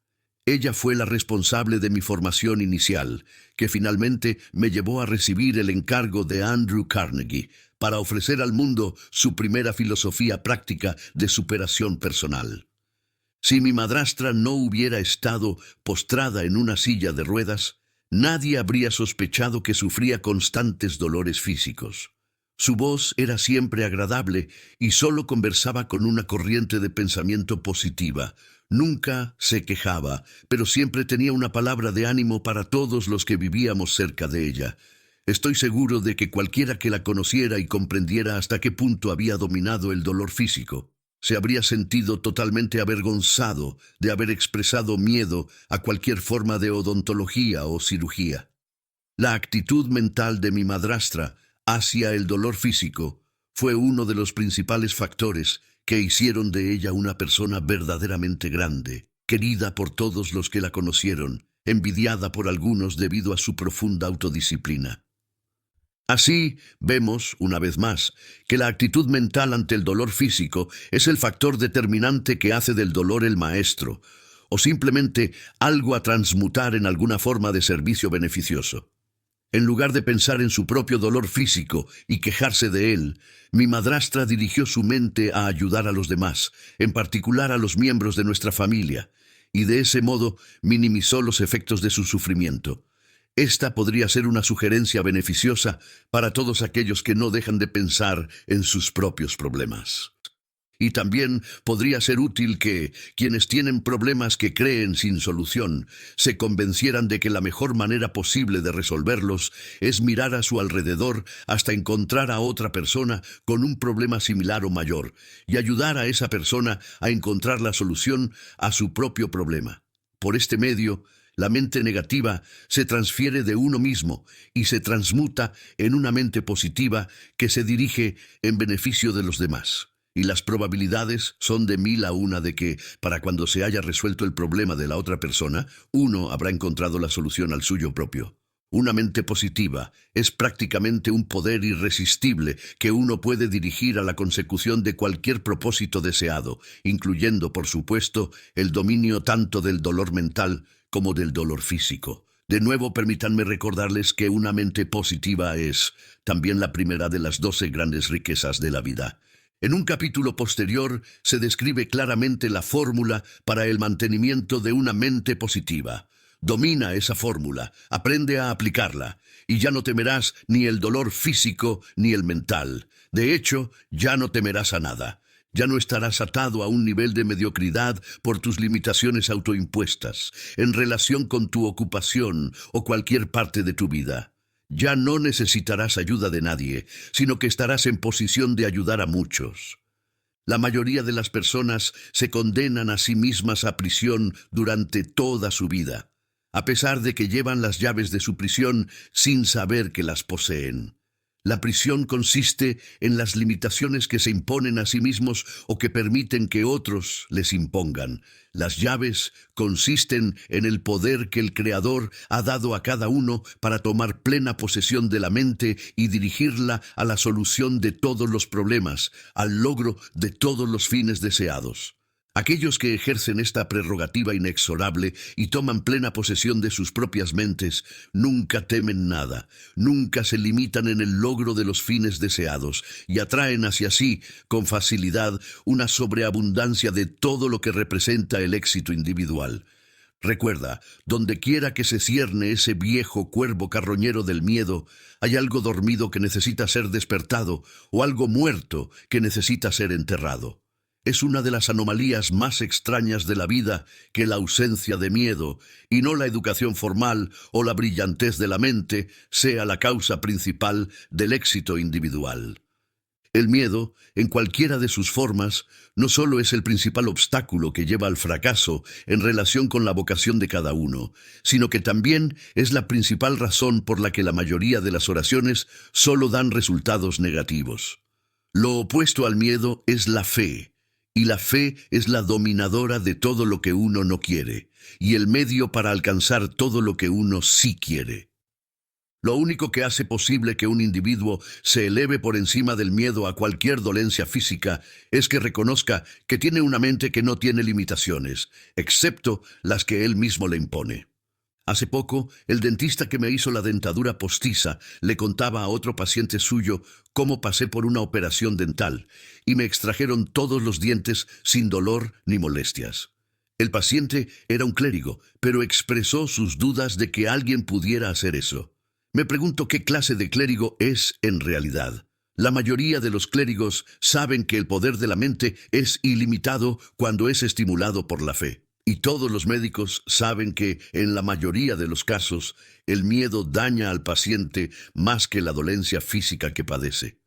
Ella fue la responsable de mi formación inicial, que finalmente me llevó a recibir el encargo de Andrew Carnegie para ofrecer al mundo su primera filosofía práctica de superación personal. Si mi madrastra no hubiera estado postrada en una silla de ruedas, nadie habría sospechado que sufría constantes dolores físicos. Su voz era siempre agradable y solo conversaba con una corriente de pensamiento positiva. Nunca se quejaba, pero siempre tenía una palabra de ánimo para todos los que vivíamos cerca de ella. Estoy seguro de que cualquiera que la conociera y comprendiera hasta qué punto había dominado el dolor físico, se habría sentido totalmente avergonzado de haber expresado miedo a cualquier forma de odontología o cirugía. La actitud mental de mi madrastra hacia el dolor físico fue uno de los principales factores que hicieron de ella una persona verdaderamente grande, querida por todos los que la conocieron, envidiada por algunos debido a su profunda autodisciplina. Así, vemos, una vez más, que la actitud mental ante el dolor físico es el factor determinante que hace del dolor el maestro, o simplemente algo a transmutar en alguna forma de servicio beneficioso. En lugar de pensar en su propio dolor físico y quejarse de él, mi madrastra dirigió su mente a ayudar a los demás, en particular a los miembros de nuestra familia, y de ese modo minimizó los efectos de su sufrimiento. Esta podría ser una sugerencia beneficiosa para todos aquellos que no dejan de pensar en sus propios problemas. Y también podría ser útil que quienes tienen problemas que creen sin solución se convencieran de que la mejor manera posible de resolverlos es mirar a su alrededor hasta encontrar a otra persona con un problema similar o mayor y ayudar a esa persona a encontrar la solución a su propio problema. Por este medio, la mente negativa se transfiere de uno mismo y se transmuta en una mente positiva que se dirige en beneficio de los demás. Y las probabilidades son de 1000 a 1 de que, para cuando se haya resuelto el problema de la otra persona, uno habrá encontrado la solución al suyo propio. Una mente positiva es prácticamente un poder irresistible que uno puede dirigir a la consecución de cualquier propósito deseado, incluyendo, por supuesto, el dominio tanto del dolor mental como del dolor físico. De nuevo, permítanme recordarles que una mente positiva es también la primera de las 12 grandes riquezas de la vida. En un capítulo posterior se describe claramente la fórmula para el mantenimiento de una mente positiva. Domina esa fórmula, aprende a aplicarla, y ya no temerás ni el dolor físico ni el mental. De hecho, ya no temerás a nada. Ya no estarás atado a un nivel de mediocridad por tus limitaciones autoimpuestas, en relación con tu ocupación o cualquier parte de tu vida. Ya no necesitarás ayuda de nadie, sino que estarás en posición de ayudar a muchos. La mayoría de las personas se condenan a sí mismas a prisión durante toda su vida, a pesar de que llevan las llaves de su prisión sin saber que las poseen. La prisión consiste en las limitaciones que se imponen a sí mismos o que permiten que otros les impongan. Las llaves consisten en el poder que el Creador ha dado a cada uno para tomar plena posesión de la mente y dirigirla a la solución de todos los problemas, al logro de todos los fines deseados. Aquellos que ejercen esta prerrogativa inexorable y toman plena posesión de sus propias mentes nunca temen nada, nunca se limitan en el logro de los fines deseados y atraen hacia sí con facilidad una sobreabundancia de todo lo que representa el éxito individual. Recuerda, donde quiera que se cierne ese viejo cuervo carroñero del miedo, hay algo dormido que necesita ser despertado o algo muerto que necesita ser enterrado. Es una de las anomalías más extrañas de la vida que la ausencia de miedo, y no la educación formal o la brillantez de la mente, sea la causa principal del éxito individual. El miedo, en cualquiera de sus formas, no solo es el principal obstáculo que lleva al fracaso en relación con la vocación de cada uno, sino que también es la principal razón por la que la mayoría de las oraciones solo dan resultados negativos. Lo opuesto al miedo es la fe. Y la fe es la dominadora de todo lo que uno no quiere, y el medio para alcanzar todo lo que uno sí quiere. Lo único que hace posible que un individuo se eleve por encima del miedo a cualquier dolencia física es que reconozca que tiene una mente que no tiene limitaciones, excepto las que él mismo le impone. Hace poco, el dentista que me hizo la dentadura postiza le contaba a otro paciente suyo cómo pasé por una operación dental y me extrajeron todos los dientes sin dolor ni molestias. El paciente era un clérigo, pero expresó sus dudas de que alguien pudiera hacer eso. Me pregunto qué clase de clérigo es en realidad. La mayoría de los clérigos saben que el poder de la mente es ilimitado cuando es estimulado por la fe. Y todos los médicos saben que, en la mayoría de los casos, el miedo daña al paciente más que la dolencia física que padece.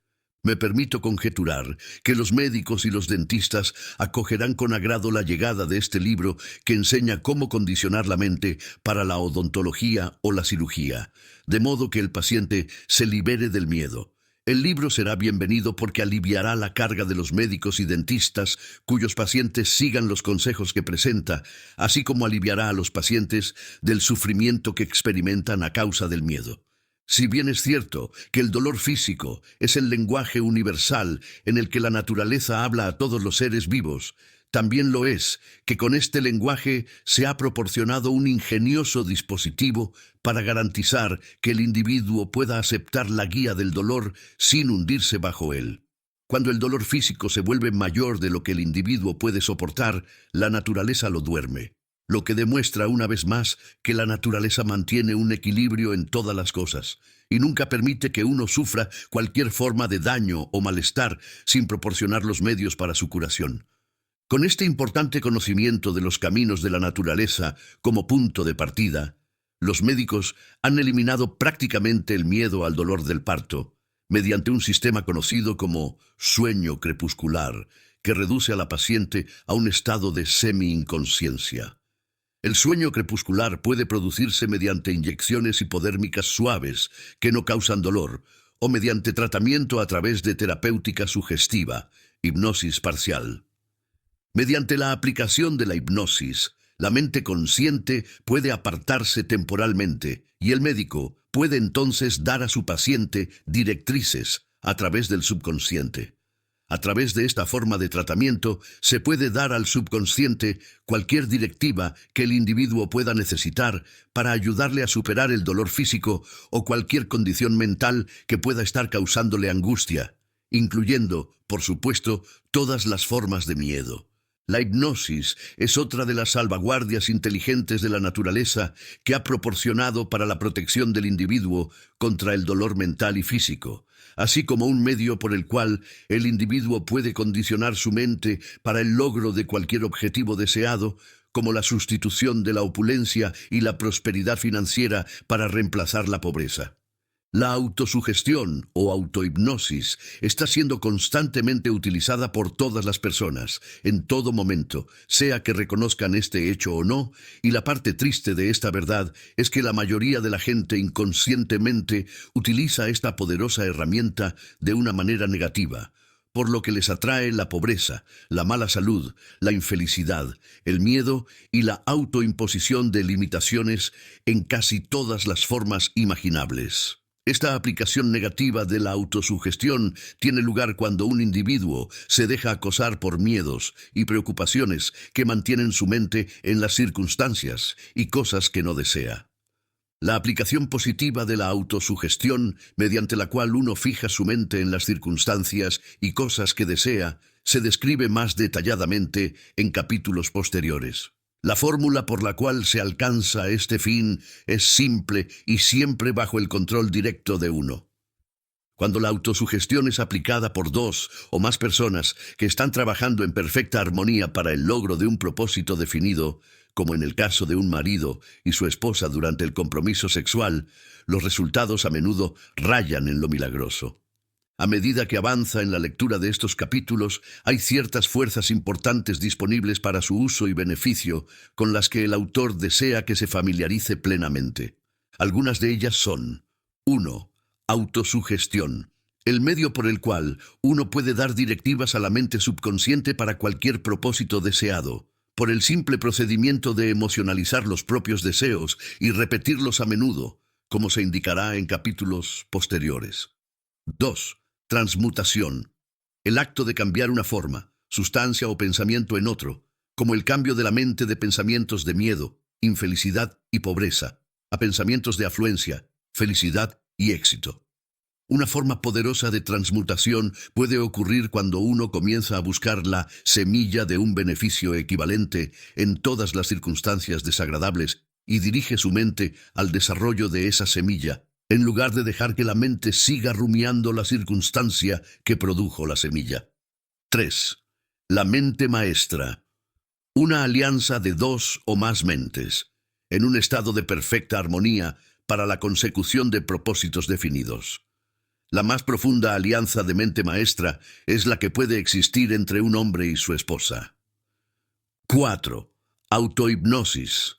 Me permito conjeturar que los médicos y los dentistas acogerán con agrado la llegada de este libro que enseña cómo condicionar la mente para la odontología o la cirugía, de modo que el paciente se libere del miedo. El libro será bienvenido porque aliviará la carga de los médicos y dentistas cuyos pacientes sigan los consejos que presenta, así como aliviará a los pacientes del sufrimiento que experimentan a causa del miedo. Si bien es cierto que el dolor físico es el lenguaje universal en el que la naturaleza habla a todos los seres vivos, también lo es que con este lenguaje se ha proporcionado un ingenioso dispositivo para garantizar que el individuo pueda aceptar la guía del dolor sin hundirse bajo él. Cuando el dolor físico se vuelve mayor de lo que el individuo puede soportar, la naturaleza lo duerme. lo que demuestra una vez más que la naturaleza mantiene un equilibrio en todas las cosas y nunca permite que uno sufra cualquier forma de daño o malestar sin proporcionar los medios para su curación. Con este importante conocimiento de los caminos de la naturaleza como punto de partida, los médicos han eliminado prácticamente el miedo al dolor del parto mediante un sistema conocido como sueño crepuscular, que reduce a la paciente a un estado de semi-inconsciencia. El sueño crepuscular puede producirse mediante inyecciones hipodérmicas suaves que no causan dolor o mediante tratamiento a través de terapéutica sugestiva, hipnosis parcial. Mediante la aplicación de la hipnosis, la mente consciente puede apartarse temporalmente y el médico puede entonces dar a su paciente directrices a través del subconsciente. A través de esta forma de tratamiento, se puede dar al subconsciente cualquier directiva que el individuo pueda necesitar para ayudarle a superar el dolor físico o cualquier condición mental que pueda estar causándole angustia, incluyendo, por supuesto, todas las formas de miedo. La hipnosis es otra de las salvaguardias inteligentes de la naturaleza que ha proporcionado para la protección del individuo contra el dolor mental y físico, así como un medio por el cual el individuo puede condicionar su mente para el logro de cualquier objetivo deseado, como la sustitución de la opulencia y la prosperidad financiera para reemplazar la pobreza. La autosugestión o autohipnosis está siendo constantemente utilizada por todas las personas, en todo momento, sea que reconozcan este hecho o no, y la parte triste de esta verdad es que la mayoría de la gente inconscientemente utiliza esta poderosa herramienta de una manera negativa, por lo que les atrae la pobreza, la mala salud, la infelicidad, el miedo y la autoimposición de limitaciones en casi todas las formas imaginables. Esta aplicación negativa de la autosugestión tiene lugar cuando un individuo se deja acosar por miedos y preocupaciones que mantienen su mente en las circunstancias y cosas que no desea. La aplicación positiva de la autosugestión, mediante la cual uno fija su mente en las circunstancias y cosas que desea, se describe más detalladamente en capítulos posteriores. La fórmula por la cual se alcanza este fin es simple y siempre bajo el control directo de uno. Cuando la autosugestión es aplicada por dos o más personas que están trabajando en perfecta armonía para el logro de un propósito definido, como en el caso de un marido y su esposa durante el compromiso sexual, los resultados a menudo rayan en lo milagroso. A medida que avanza en la lectura de estos capítulos, hay ciertas fuerzas importantes disponibles para su uso y beneficio, con las que el autor desea que se familiarice plenamente. Algunas de ellas son: 1. Autosugestión. El medio por el cual uno puede dar directivas a la mente subconsciente para cualquier propósito deseado, por el simple procedimiento de emocionalizar los propios deseos y repetirlos a menudo, como se indicará en capítulos posteriores. 2. Transmutación. El acto de cambiar una forma, sustancia o pensamiento en otro, como el cambio de la mente de pensamientos de miedo, infelicidad y pobreza, a pensamientos de afluencia, felicidad y éxito. Una forma poderosa de transmutación puede ocurrir cuando uno comienza a buscar la semilla de un beneficio equivalente en todas las circunstancias desagradables y dirige su mente al desarrollo de esa semilla, en lugar de dejar que la mente siga rumiando la circunstancia que produjo la semilla. 3. La mente maestra. Una alianza de dos o más mentes, en un estado de perfecta armonía para la consecución de propósitos definidos. La más profunda alianza de mente maestra es la que puede existir entre un hombre y su esposa. 4. Autohipnosis.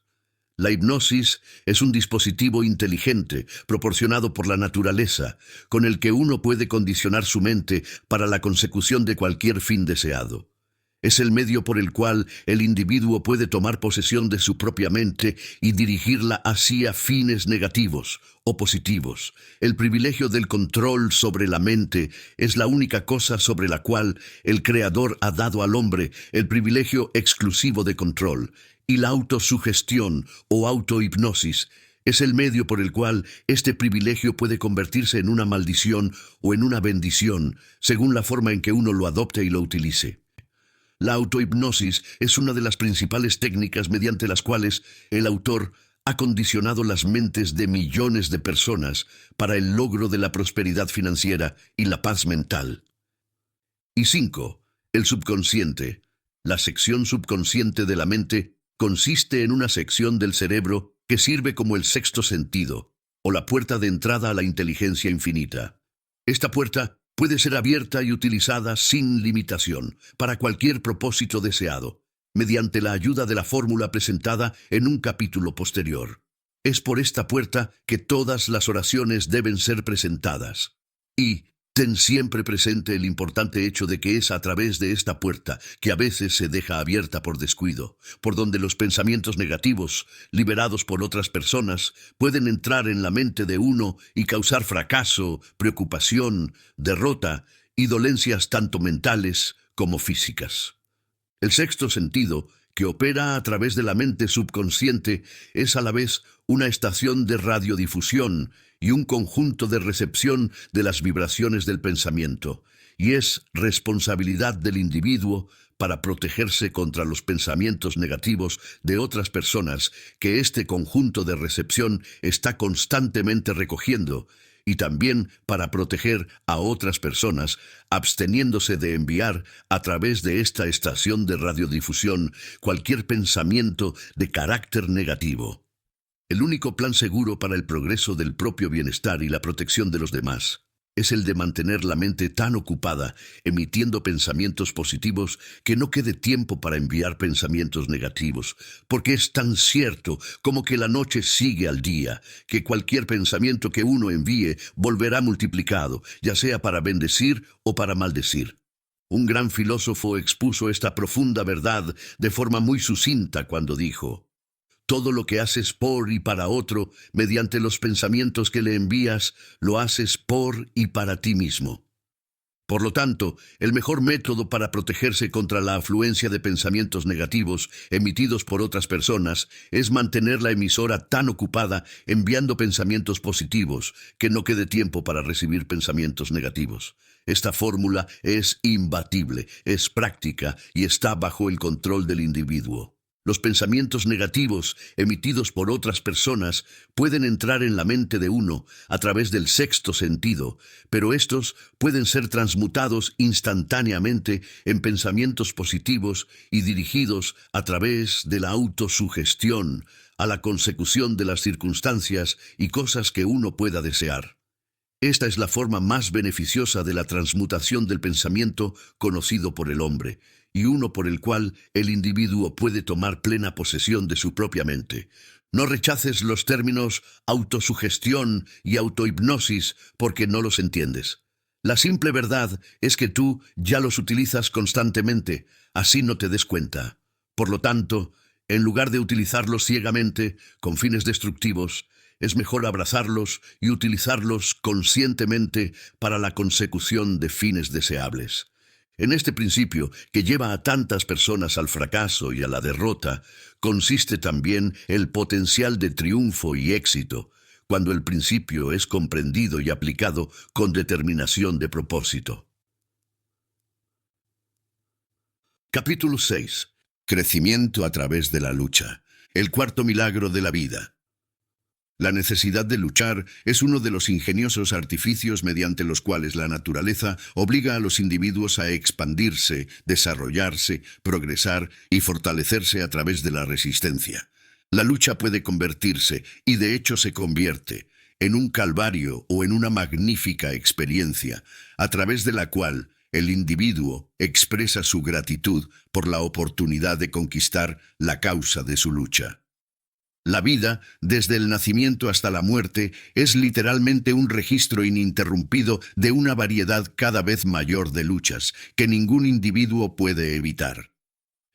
La hipnosis es un dispositivo inteligente proporcionado por la naturaleza, con el que uno puede condicionar su mente para la consecución de cualquier fin deseado. Es el medio por el cual el individuo puede tomar posesión de su propia mente y dirigirla hacia fines negativos o positivos. El privilegio del control sobre la mente es la única cosa sobre la cual el Creador ha dado al hombre el privilegio exclusivo de control, y la autosugestión o autohipnosis es el medio por el cual este privilegio puede convertirse en una maldición o en una bendición, según la forma en que uno lo adopte y lo utilice. La autohipnosis es una de las principales técnicas mediante las cuales el autor ha condicionado las mentes de millones de personas para el logro de la prosperidad financiera y la paz mental. Y 5. El subconsciente. La sección subconsciente de la mente consiste en una sección del cerebro que sirve como el sexto sentido, o la puerta de entrada a la inteligencia infinita. Esta puerta puede ser abierta y utilizada sin limitación para cualquier propósito deseado, mediante la ayuda de la fórmula presentada en un capítulo posterior. Es por esta puerta que todas las oraciones deben ser presentadas. Y ten siempre presente el importante hecho de que es a través de esta puerta, que a veces se deja abierta por descuido, por donde los pensamientos negativos, liberados por otras personas, pueden entrar en la mente de uno y causar fracaso, preocupación, derrota y dolencias tanto mentales como físicas. El sexto sentido, que opera a través de la mente subconsciente, es a la vez una estación de radiodifusión y un conjunto de recepción de las vibraciones del pensamiento, y es responsabilidad del individuo para protegerse contra los pensamientos negativos de otras personas que este conjunto de recepción está constantemente recogiendo, y también para proteger a otras personas, absteniéndose de enviar a través de esta estación de radiodifusión cualquier pensamiento de carácter negativo. El único plan seguro para el progreso del propio bienestar y la protección de los demás es el de mantener la mente tan ocupada, emitiendo pensamientos positivos, que no quede tiempo para enviar pensamientos negativos, porque es tan cierto como que la noche sigue al día, que cualquier pensamiento que uno envíe volverá multiplicado, ya sea para bendecir o para maldecir. Un gran filósofo expuso esta profunda verdad de forma muy sucinta cuando dijo: todo lo que haces por y para otro, mediante los pensamientos que le envías, lo haces por y para ti mismo. Por lo tanto, el mejor método para protegerse contra la afluencia de pensamientos negativos emitidos por otras personas es mantener la emisora tan ocupada enviando pensamientos positivos que no quede tiempo para recibir pensamientos negativos. Esta fórmula es imbatible, es práctica y está bajo el control del individuo. Los pensamientos negativos emitidos por otras personas pueden entrar en la mente de uno a través del sexto sentido, pero estos pueden ser transmutados instantáneamente en pensamientos positivos y dirigidos a través de la autosugestión a la consecución de las circunstancias y cosas que uno pueda desear. Esta es la forma más beneficiosa de la transmutación del pensamiento conocido por el hombre, y uno por el cual el individuo puede tomar plena posesión de su propia mente. No rechaces los términos autosugestión y autohipnosis porque no los entiendes. La simple verdad es que tú ya los utilizas constantemente, así no te des cuenta. Por lo tanto, en lugar de utilizarlos ciegamente, con fines destructivos, es mejor abrazarlos y utilizarlos conscientemente para la consecución de fines deseables. En este principio, que lleva a tantas personas al fracaso y a la derrota, consiste también el potencial de triunfo y éxito, cuando el principio es comprendido y aplicado con determinación de propósito. Capítulo 6. Crecimiento a través de la lucha. El cuarto milagro de la vida. La necesidad de luchar es uno de los ingeniosos artificios mediante los cuales la naturaleza obliga a los individuos a expandirse, desarrollarse, progresar y fortalecerse a través de la resistencia. La lucha puede convertirse, y de hecho se convierte, en un calvario o en una magnífica experiencia, a través de la cual el individuo expresa su gratitud por la oportunidad de conquistar la causa de su lucha. La vida, desde el nacimiento hasta la muerte, es literalmente un registro ininterrumpido de una variedad cada vez mayor de luchas que ningún individuo puede evitar.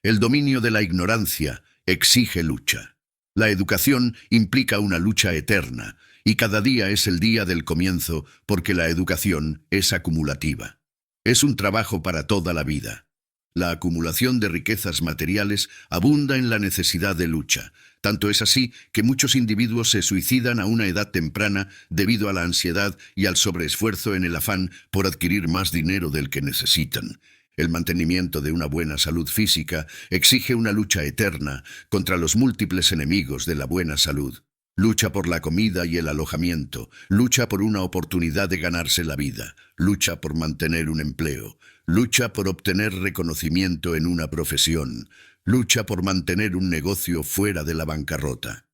El dominio de la ignorancia exige lucha. La educación implica una lucha eterna, y cada día es el día del comienzo porque la educación es acumulativa. Es un trabajo para toda la vida. La acumulación de riquezas materiales abunda en la necesidad de lucha. Tanto es así que muchos individuos se suicidan a una edad temprana debido a la ansiedad y al sobreesfuerzo en el afán por adquirir más dinero del que necesitan. El mantenimiento de una buena salud física exige una lucha eterna contra los múltiples enemigos de la buena salud. Lucha por la comida y el alojamiento, lucha por una oportunidad de ganarse la vida, lucha por mantener un empleo, lucha por obtener reconocimiento en una profesión, lucha por mantener un negocio fuera de la bancarrota.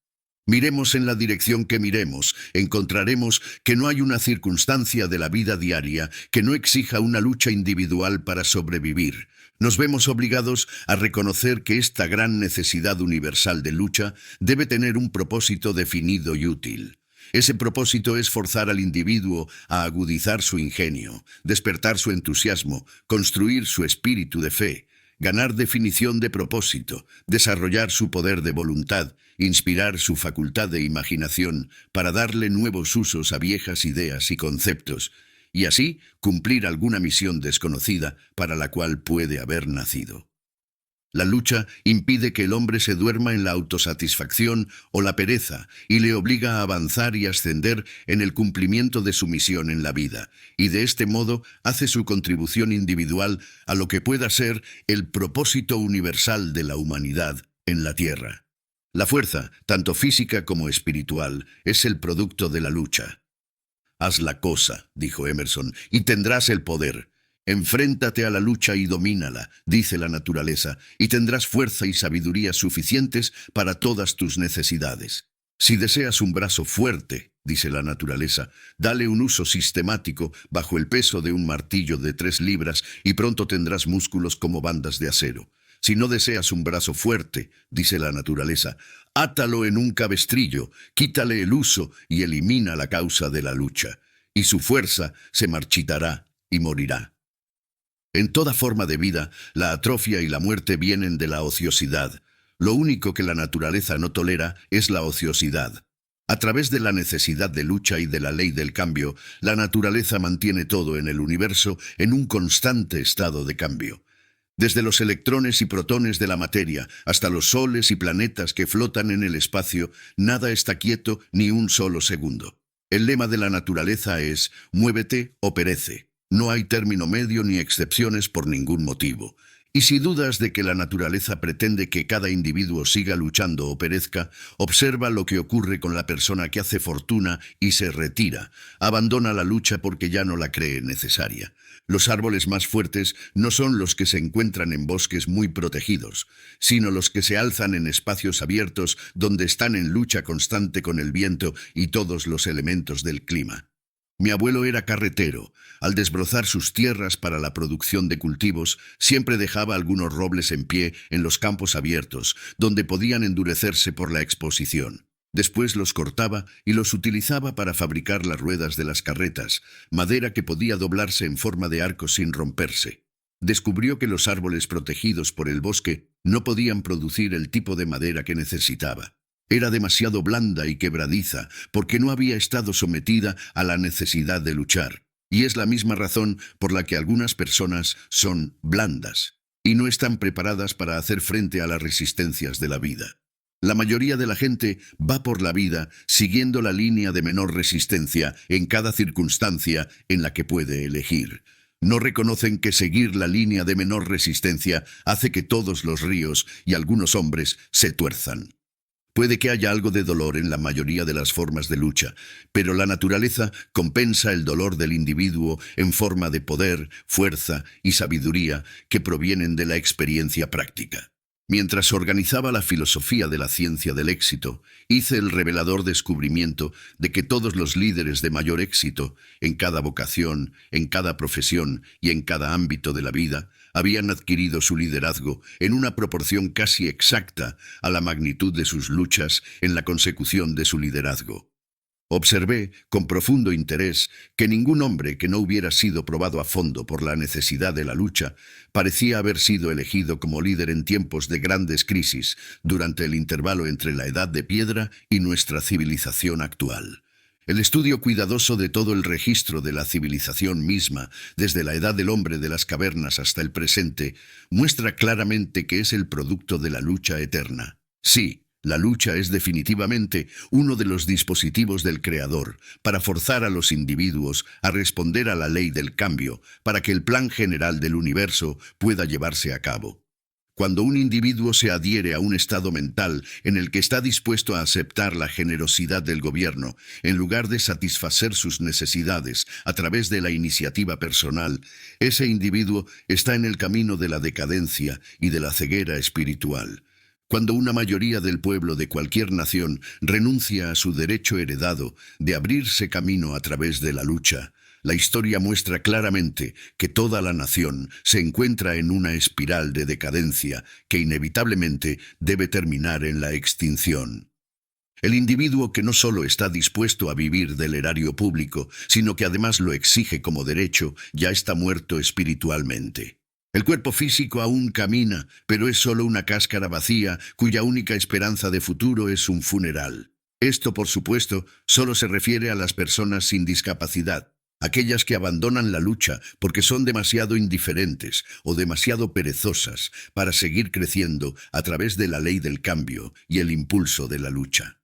Miremos en la dirección que miremos, encontraremos que no hay una circunstancia de la vida diaria que no exija una lucha individual para sobrevivir. Nos vemos obligados a reconocer que esta gran necesidad universal de lucha debe tener un propósito definido y útil. Ese propósito es forzar al individuo a agudizar su ingenio, despertar su entusiasmo, construir su espíritu de fe, ganar definición de propósito, desarrollar su poder de voluntad, inspirar su facultad de imaginación para darle nuevos usos a viejas ideas y conceptos, y así cumplir alguna misión desconocida para la cual puede haber nacido. La lucha impide que el hombre se duerma en la autosatisfacción o la pereza y le obliga a avanzar y ascender en el cumplimiento de su misión en la vida, y de este modo hace su contribución individual a lo que pueda ser el propósito universal de la humanidad en la tierra. La fuerza, tanto física como espiritual, es el producto de la lucha. «Haz la cosa», dijo Emerson, «y tendrás el poder». Enfréntate a la lucha y domínala, dice la naturaleza, y tendrás fuerza y sabiduría suficientes para todas tus necesidades. Si deseas un brazo fuerte, dice la naturaleza, dale un uso sistemático bajo el peso de un martillo de 3 libras y pronto tendrás músculos como bandas de acero. Si no deseas un brazo fuerte, dice la naturaleza, átalo en un cabestrillo, quítale el uso y elimina la causa de la lucha, y su fuerza se marchitará y morirá. En toda forma de vida, la atrofia y la muerte vienen de la ociosidad. Lo único que la naturaleza no tolera es la ociosidad. A través de la necesidad de lucha y de la ley del cambio, la naturaleza mantiene todo en el universo en un constante estado de cambio. Desde los electrones y protones de la materia hasta los soles y planetas que flotan en el espacio, nada está quieto ni un solo segundo. El lema de la naturaleza es «muévete o perece». No hay término medio ni excepciones por ningún motivo. Y si dudas de que la naturaleza pretende que cada individuo siga luchando o perezca, observa lo que ocurre con la persona que hace fortuna y se retira. Abandona la lucha porque ya no la cree necesaria. Los árboles más fuertes no son los que se encuentran en bosques muy protegidos, sino los que se alzan en espacios abiertos donde están en lucha constante con el viento y todos los elementos del clima. Mi abuelo era carretero. Al desbrozar sus tierras para la producción de cultivos, siempre dejaba algunos robles en pie en los campos abiertos, donde podían endurecerse por la exposición. Después los cortaba y los utilizaba para fabricar las ruedas de las carretas, madera que podía doblarse en forma de arco sin romperse. Descubrió que los árboles protegidos por el bosque no podían producir el tipo de madera que necesitaba. Era demasiado blanda y quebradiza porque no había estado sometida a la necesidad de luchar. Y es la misma razón por la que algunas personas son blandas y no están preparadas para hacer frente a las resistencias de la vida. La mayoría de la gente va por la vida siguiendo la línea de menor resistencia en cada circunstancia en la que puede elegir. No reconocen que seguir la línea de menor resistencia hace que todos los ríos y algunos hombres se tuerzan. Puede que haya algo de dolor en la mayoría de las formas de lucha, pero la naturaleza compensa el dolor del individuo en forma de poder, fuerza y sabiduría que provienen de la experiencia práctica. Mientras organizaba la filosofía de la ciencia del éxito, hice el revelador descubrimiento de que todos los líderes de mayor éxito, en cada vocación, en cada profesión y en cada ámbito de la vida, habían adquirido su liderazgo en una proporción casi exacta a la magnitud de sus luchas en la consecución de su liderazgo. Observé, con profundo interés, que ningún hombre que no hubiera sido probado a fondo por la necesidad de la lucha parecía haber sido elegido como líder en tiempos de grandes crisis durante el intervalo entre la Edad de Piedra y nuestra civilización actual. El estudio cuidadoso de todo el registro de la civilización misma, desde la edad del hombre de las cavernas hasta el presente, muestra claramente que es el producto de la lucha eterna. Sí, La lucha es definitivamente uno de los dispositivos del Creador para forzar a los individuos a responder a la ley del cambio, para que el plan general del universo pueda llevarse a cabo. Cuando un individuo se adhiere a un estado mental en el que está dispuesto a aceptar la generosidad del gobierno, en lugar de satisfacer sus necesidades a través de la iniciativa personal, ese individuo está en el camino de la decadencia y de la ceguera espiritual. Cuando una mayoría del pueblo de cualquier nación renuncia a su derecho heredado de abrirse camino a través de la lucha, la historia muestra claramente que toda la nación se encuentra en una espiral de decadencia que inevitablemente debe terminar en la extinción. El individuo que no solo está dispuesto a vivir del erario público, sino que además lo exige como derecho, ya está muerto espiritualmente. El cuerpo físico aún camina, pero es solo una cáscara vacía cuya única esperanza de futuro es un funeral. Esto, por supuesto, solo se refiere a las personas sin discapacidad, aquellas que abandonan la lucha porque son demasiado indiferentes o demasiado perezosas para seguir creciendo a través de la ley del cambio y el impulso de la lucha.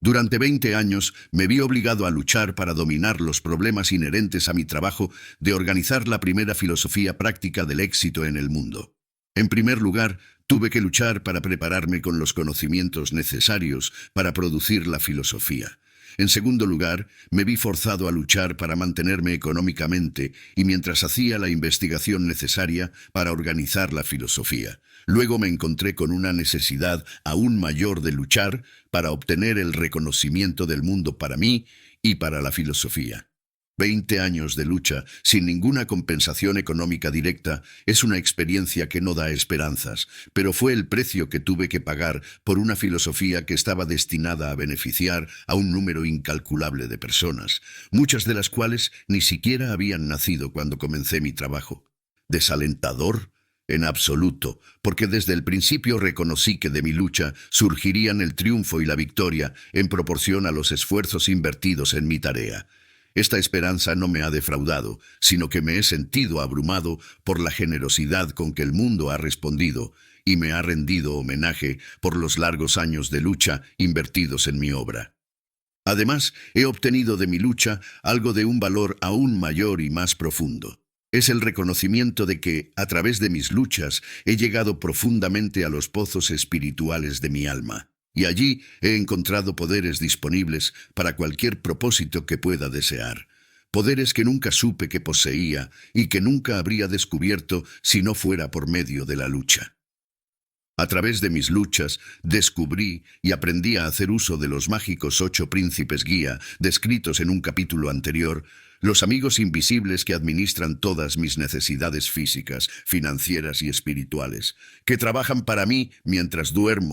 Durante 20 años me vi obligado a luchar para dominar los problemas inherentes a mi trabajo de organizar la primera filosofía práctica del éxito en el mundo. En primer lugar, tuve que luchar para prepararme con los conocimientos necesarios para producir la filosofía. En segundo lugar, me vi forzado a luchar para mantenerme económicamente y mientras hacía la investigación necesaria para organizar la filosofía. Luego me encontré con una necesidad aún mayor de luchar para obtener el reconocimiento del mundo para mí y para la filosofía. 20 años de lucha sin ninguna compensación económica directa es una experiencia que no da esperanzas, pero fue el precio que tuve que pagar por una filosofía que estaba destinada a beneficiar a un número incalculable de personas, muchas de las cuales ni siquiera habían nacido cuando comencé mi trabajo. ¿Desalentador? En absoluto, porque desde el principio reconocí que de mi lucha surgirían el triunfo y la victoria en proporción a los esfuerzos invertidos en mi tarea. Esta esperanza no me ha defraudado, sino que me he sentido abrumado por la generosidad con que el mundo ha respondido y me ha rendido homenaje por los largos años de lucha invertidos en mi obra. Además, he obtenido de mi lucha algo de un valor aún mayor y más profundo. Es el reconocimiento de que, a través de mis luchas, he llegado profundamente a los pozos espirituales de mi alma. Y allí he encontrado poderes disponibles para cualquier propósito que pueda desear. Poderes que nunca supe que poseía y que nunca habría descubierto si no fuera por medio de la lucha. A través de mis luchas, descubrí y aprendí a hacer uso de los mágicos 8 príncipes guía, descritos en un capítulo anterior, los amigos invisibles que administran todas mis necesidades físicas, financieras y espirituales, que trabajan para mí mientras duermo,